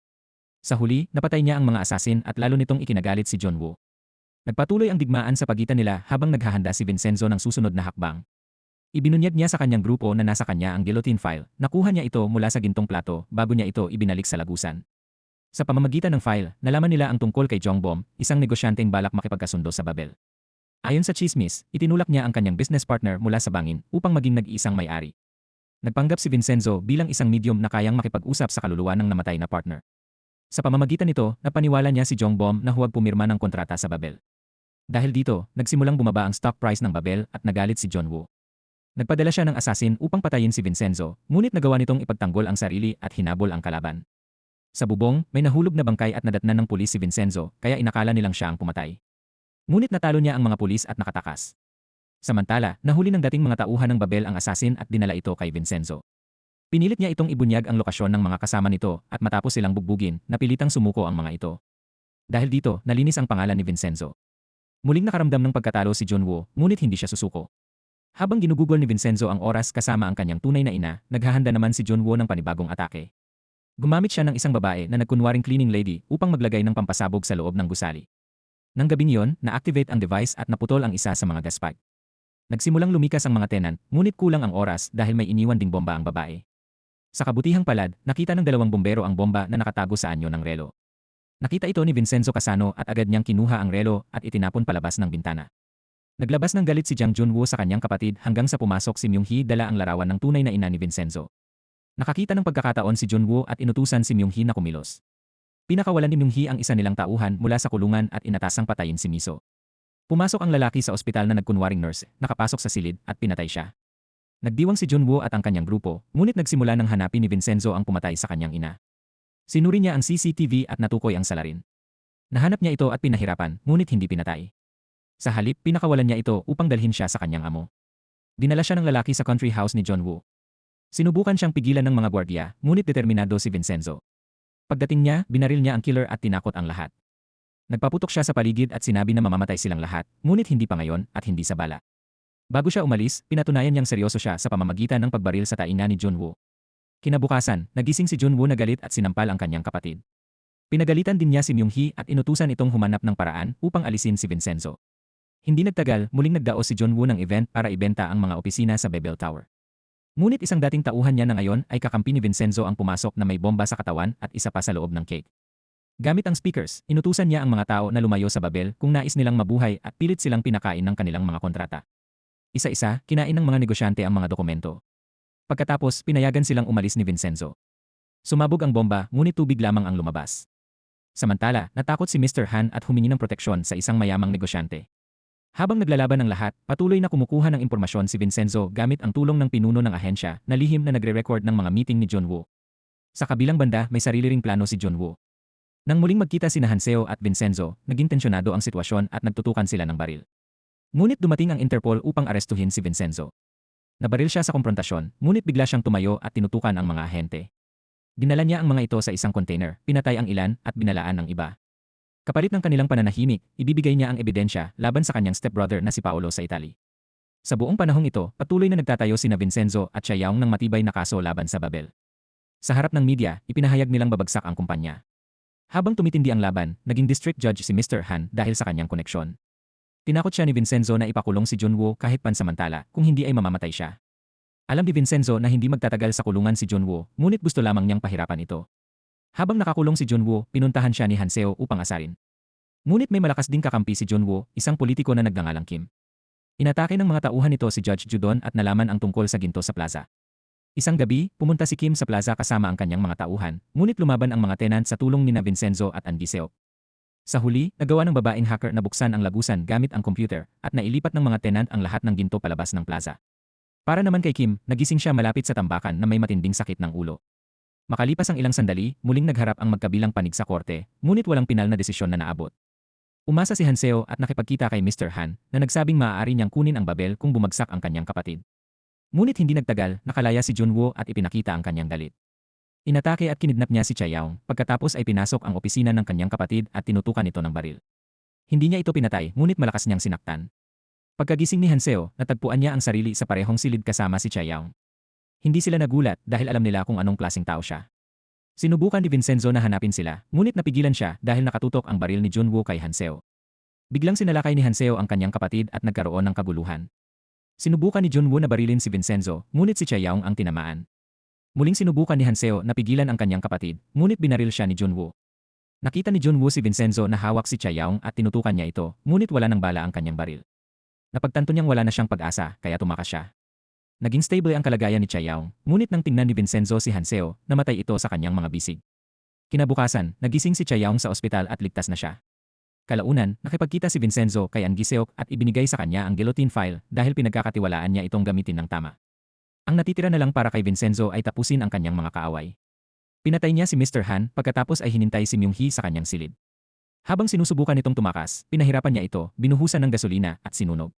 Sa huli, napatay niya ang mga asasin at lalo nitong ikinagalit si Junwoo. Nagpatuloy ang digmaan sa pagitan nila habang naghahanda si Vincenzo ng susunod na hakbang. Ibinunyag niya sa kanyang grupo na nasa kanya ang guillotine file, nakuha niya ito mula sa gintong plato bago niya ito ibinalik sa lagusan. Sa pamamagitan ng file, nalaman nila ang tungkol kay Jongbom, isang negosyanteng balak makipagkasundo sa Babel. Ayon sa chismis, itinulak niya ang kanyang business partner mula sa bangin upang maging nag-iisang may-ari. Nagpanggap si Vincenzo bilang isang medium na kayang makipag-usap sa kaluluwa ng namatay na partner. Sa pamamagitan nito, napaniwala niya si Jongbom na huwag pumirma ng kontrata sa Babel. Dahil dito, nagsimulang bumaba ang stock price ng Babel at nagalit si Junwoo. Nagpadala siya ng asasin upang patayin si Vincenzo, ngunit nagawa nitong ipagtanggol ang sarili at hinabol ang kalaban. Sa bubong, may nahulog na bangkay at nadatnan ng pulis si Vincenzo, kaya inakala nilang siya ang pumatay. Ngunit natalo niya ang mga pulis at nakatakas. Samantala, nahuli ng dating mga tauhan ng Babel ang asasin at dinala ito kay Vincenzo. Pinilit niya itong ibunyag ang lokasyon ng mga kasama nito at matapos silang bugbugin, napilitang sumuko ang mga ito. Dahil dito, nalinis ang pangalan ni Vincenzo. Muling nakaramdam ng pagkatalo si Junwoo, ngunit hindi siya susuko. Habang ginugugol ni Vincenzo ang oras kasama ang kanyang tunay na ina, naghahanda naman si Junwoo ng panibagong atake. Gumamit siya ng isang babae na nagkunwaring cleaning lady upang maglagay ng pampasabog sa loob ng gusali. Nang gabing iyon, na-activate ang device at naputol ang isa sa mga gas pipe. Nagsimulang lumikas ang mga tenant, ngunit kulang ang oras dahil may iniwan ding bomba ang babae. Sa kabutihang palad, nakita ng 2 bombero ang bomba na nakatago sa anyo ng relo. Nakita ito ni Vincenzo Casano at agad niyang kinuha ang relo at itinapon palabas ng bintana. Naglabas ng galit si Jang Junwoo sa kanyang kapatid hanggang sa pumasok si Myung-hee dala ang larawan ng tunay na ina ni Vincenzo. Nakakita ng pagkakataon si Junwoo at inutusan si Myung-hee na kumilos. Pinakawalan ni Myung-hee ang isa nilang tauhan mula sa kulungan at inatasang patayin si Miso. Pumasok ang lalaki sa ospital na nagkunwaring nurse, nakapasok sa silid at pinatay siya. Nagdiwang si Junwoo at ang kanyang grupo, ngunit nagsimula ng hanapin ni Vincenzo ang pumatay sa kanyang ina. Sinuri niya ang CCTV at natukoy ang salarin. Nahanap niya ito at pinahirapan, ngunit hindi pinatay. Sa halip, pinakawalan niya ito upang dalhin siya sa kanyang amo. Dinala siya ng lalaki sa country house ni Junwoo. Sinubukan siyang pigilan ng mga gwardiya, ngunit determinado si Vincenzo. Pagdating niya, binaril niya ang killer at tinakot ang lahat. Nagpaputok siya sa paligid at sinabi na mamamatay silang lahat, ngunit hindi pa ngayon at hindi sa bala. Bago siya umalis, pinatunayan niyang seryoso siya sa pamamagitan ng pagbaril sa tainga ni Junwoo. Kinabukasan, nagising si Junwoo na galit at sinampal ang kanyang kapatid. Pinagalitan din niya si Myung-hee at inutusan itong humanap ng paraan upang alisin si Vincenzo. Hindi nagtagal, muling nagdaos si Junwoo ng event para ibenta ang mga opisina sa Babel Tower. Ngunit isang dating tauhan niya na ngayon ay kakampi ni Vincenzo ang pumasok na may bomba sa katawan at isa pa sa loob ng cake. Gamit ang speakers, inutusan niya ang mga tao na lumayo sa Babel kung nais nilang mabuhay at pilit silang pinakain ng kanilang mga kontrata. Isa-isa, kinain ng mga negosyante ang mga dokumento. Pagkatapos, pinayagan silang umalis ni Vincenzo. Sumabog ang bomba, ngunit tubig lamang ang lumabas. Samantala, natakot si Mr. Han at humingi ng proteksyon sa isang mayamang negosyante. Habang naglalaban ng lahat, patuloy na kumukuha ng impormasyon si Vincenzo gamit ang tulong ng pinuno ng ahensya na lihim na nagre-record ng mga meeting ni Junwoo. Sa kabilang banda, may sarili ring plano si Junwoo. Nang muling magkita sina Hanseo at Vincenzo, naging tensyonado ang sitwasyon at nagtutukan sila ng baril. Ngunit dumating ang Interpol upang arestuhin si Vincenzo. Nabaril siya sa komprontasyon, ngunit bigla siyang tumayo at tinutukan ang mga ahente. Dinala niya ang mga ito sa isang container, pinatay ang ilan at binalaan ang iba. Kapalit ng kanilang pananahimik, ibibigay niya ang ebidensya laban sa kanyang stepbrother na si Paolo sa Italy. Sa buong panahong ito, patuloy na nagtatayo sina Vincenzo at Chayaw ng matibay na kaso laban sa Babel. Sa harap ng media, ipinahayag nilang babagsak ang kumpanya. Habang tumitindi ang laban, naging district judge si Mr. Han dahil sa kanyang koneksyon. Tinakot siya ni Vincenzo na ipakulong si Junwoo kahit pansamantala kung hindi ay mamamatay siya. Alam ni Vincenzo na hindi magtatagal sa kulungan si Junwoo, ngunit gusto lamang niyang pahirapan ito. Habang nakakulong si Junwoo, pinuntahan siya ni Hanseo upang asarin. Ngunit may malakas ding kakampi si Junwoo, isang politiko na nagngangalang Kim. Inatake ng mga tauhan nito si Judge Judon at nalaman ang tungkol sa ginto sa plaza. Isang gabi, pumunta si Kim sa plaza kasama ang kanyang mga tauhan, ngunit lumaban ang mga tenant sa tulong nina Vincenzo at Angiseo. Sa huli, nagawa ng babaeng hacker na buksan ang lagusan gamit ang computer at nailipat ng mga tenant ang lahat ng ginto palabas ng plaza. Para naman kay Kim, nagising siya malapit sa tambakan na may matinding sakit ng ulo. Makalipas ang ilang sandali, muling nagharap ang magkabilang panig sa korte, ngunit walang pinal na desisyon na naabot. Umasa si Hanseo at nakipagkita kay Mr. Han na nagsabing maaari niyang kunin ang babel kung bumagsak ang kanyang kapatid. Ngunit hindi nagtagal, nakalaya si Junwoo at ipinakita ang kanyang galit. Inatake at kinidnap niya si Chaeyoung, pagkatapos ay pinasok ang opisina ng kanyang kapatid at tinutukan ito ng baril. Hindi niya ito pinatay, ngunit malakas niyang sinaktan. Pagkagising ni Hanseo, natagpuan niya ang sarili sa parehong silid kasama si Chaeyoung. Hindi sila nagulat dahil alam nila kung anong klaseng tao siya. Sinubukan ni Vincenzo na hanapin sila, ngunit napigilan siya dahil nakatutok ang baril ni Junwoo kay Hanseo. Biglang sinalakay ni Hanseo ang kanyang kapatid at nagkaroon ng kaguluhan. Sinubukan ni Junwoo na barilin si Vincenzo, ngunit si Chaeyoung ang tinamaan. Muling sinubukan ni Hanseo na pigilan ang kanyang kapatid, ngunit binaril siya ni Junwoo. Nakita ni Junwoo si Vincenzo na hawak si Chaeyoung at tinutukan niya ito, ngunit wala ng bala ang kanyang baril. Napagtanto niyang wala na siyang pag-asa, kaya tumakas siya. Naging stable ang kalagayan ni Chaeyoung, ngunit nang tingnan ni Vincenzo si Hanseo, namatay ito sa kanyang mga bisig. Kinabukasan, nagising si Chaeyoung sa ospital at ligtas na siya. Kalaunan, nakipagkita si Vincenzo kay Angiseo at ibinigay sa kanya ang guillotine file dahil pinagkakatiwalaan niya itong gamitin ng tama. Ang natitira na lang para kay Vincenzo ay tapusin ang kanyang mga kaaway. Pinatay niya si Mr. Han pagkatapos ay hinintay si Myung-hee sa kanyang silid. Habang sinusubukan itong tumakas, pinahirapan niya ito, binuhusan ng gasolina at sinunog.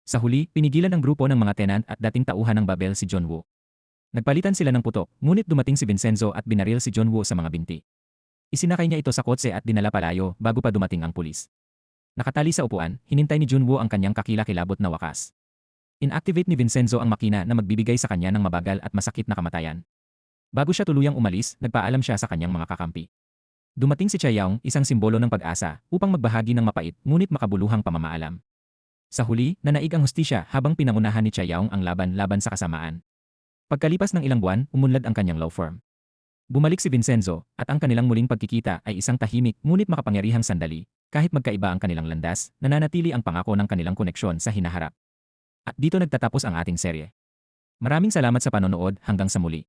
Sa huli, pinigilan ng grupo ng mga tenant at dating tauhan ng Babel si Junwoo. Nagpalitan sila ng putok, ngunit dumating si Vincenzo at binaril si Junwoo sa mga binti. Isinakay niya ito sa kotse at dinala palayo bago pa dumating ang pulis. Nakatali sa upuan, hinintay ni Junwoo ang kanyang kakilakilabot na wakas. Inactivate ni Vincenzo ang makina na magbibigay sa kanya ng mabagal at masakit na kamatayan. Bago siya tuluyang umalis, nagpaalam siya sa kanyang mga kakampi. Dumating si Chaeyoung, isang simbolo ng pag-asa, upang magbahagi ng mapait ngunit makabuluhang pamamaalam. Sa huli, nanaig ang hustisya habang pinangunahan ni Chaeyoung ang laban sa kasamaan. Pagkalipas ng ilang buwan, umunlad ang kanyang law firm. Bumalik si Vincenzo, at ang kanilang muling pagkikita ay isang tahimik ngunit makapangyarihang sandali, kahit magkaiba ang kanilang landas, nananatili ang pangako ng kanilang koneksyon sa hinaharap. At dito nagtatapos ang ating serye. Maraming salamat sa panonood, hanggang sa muli.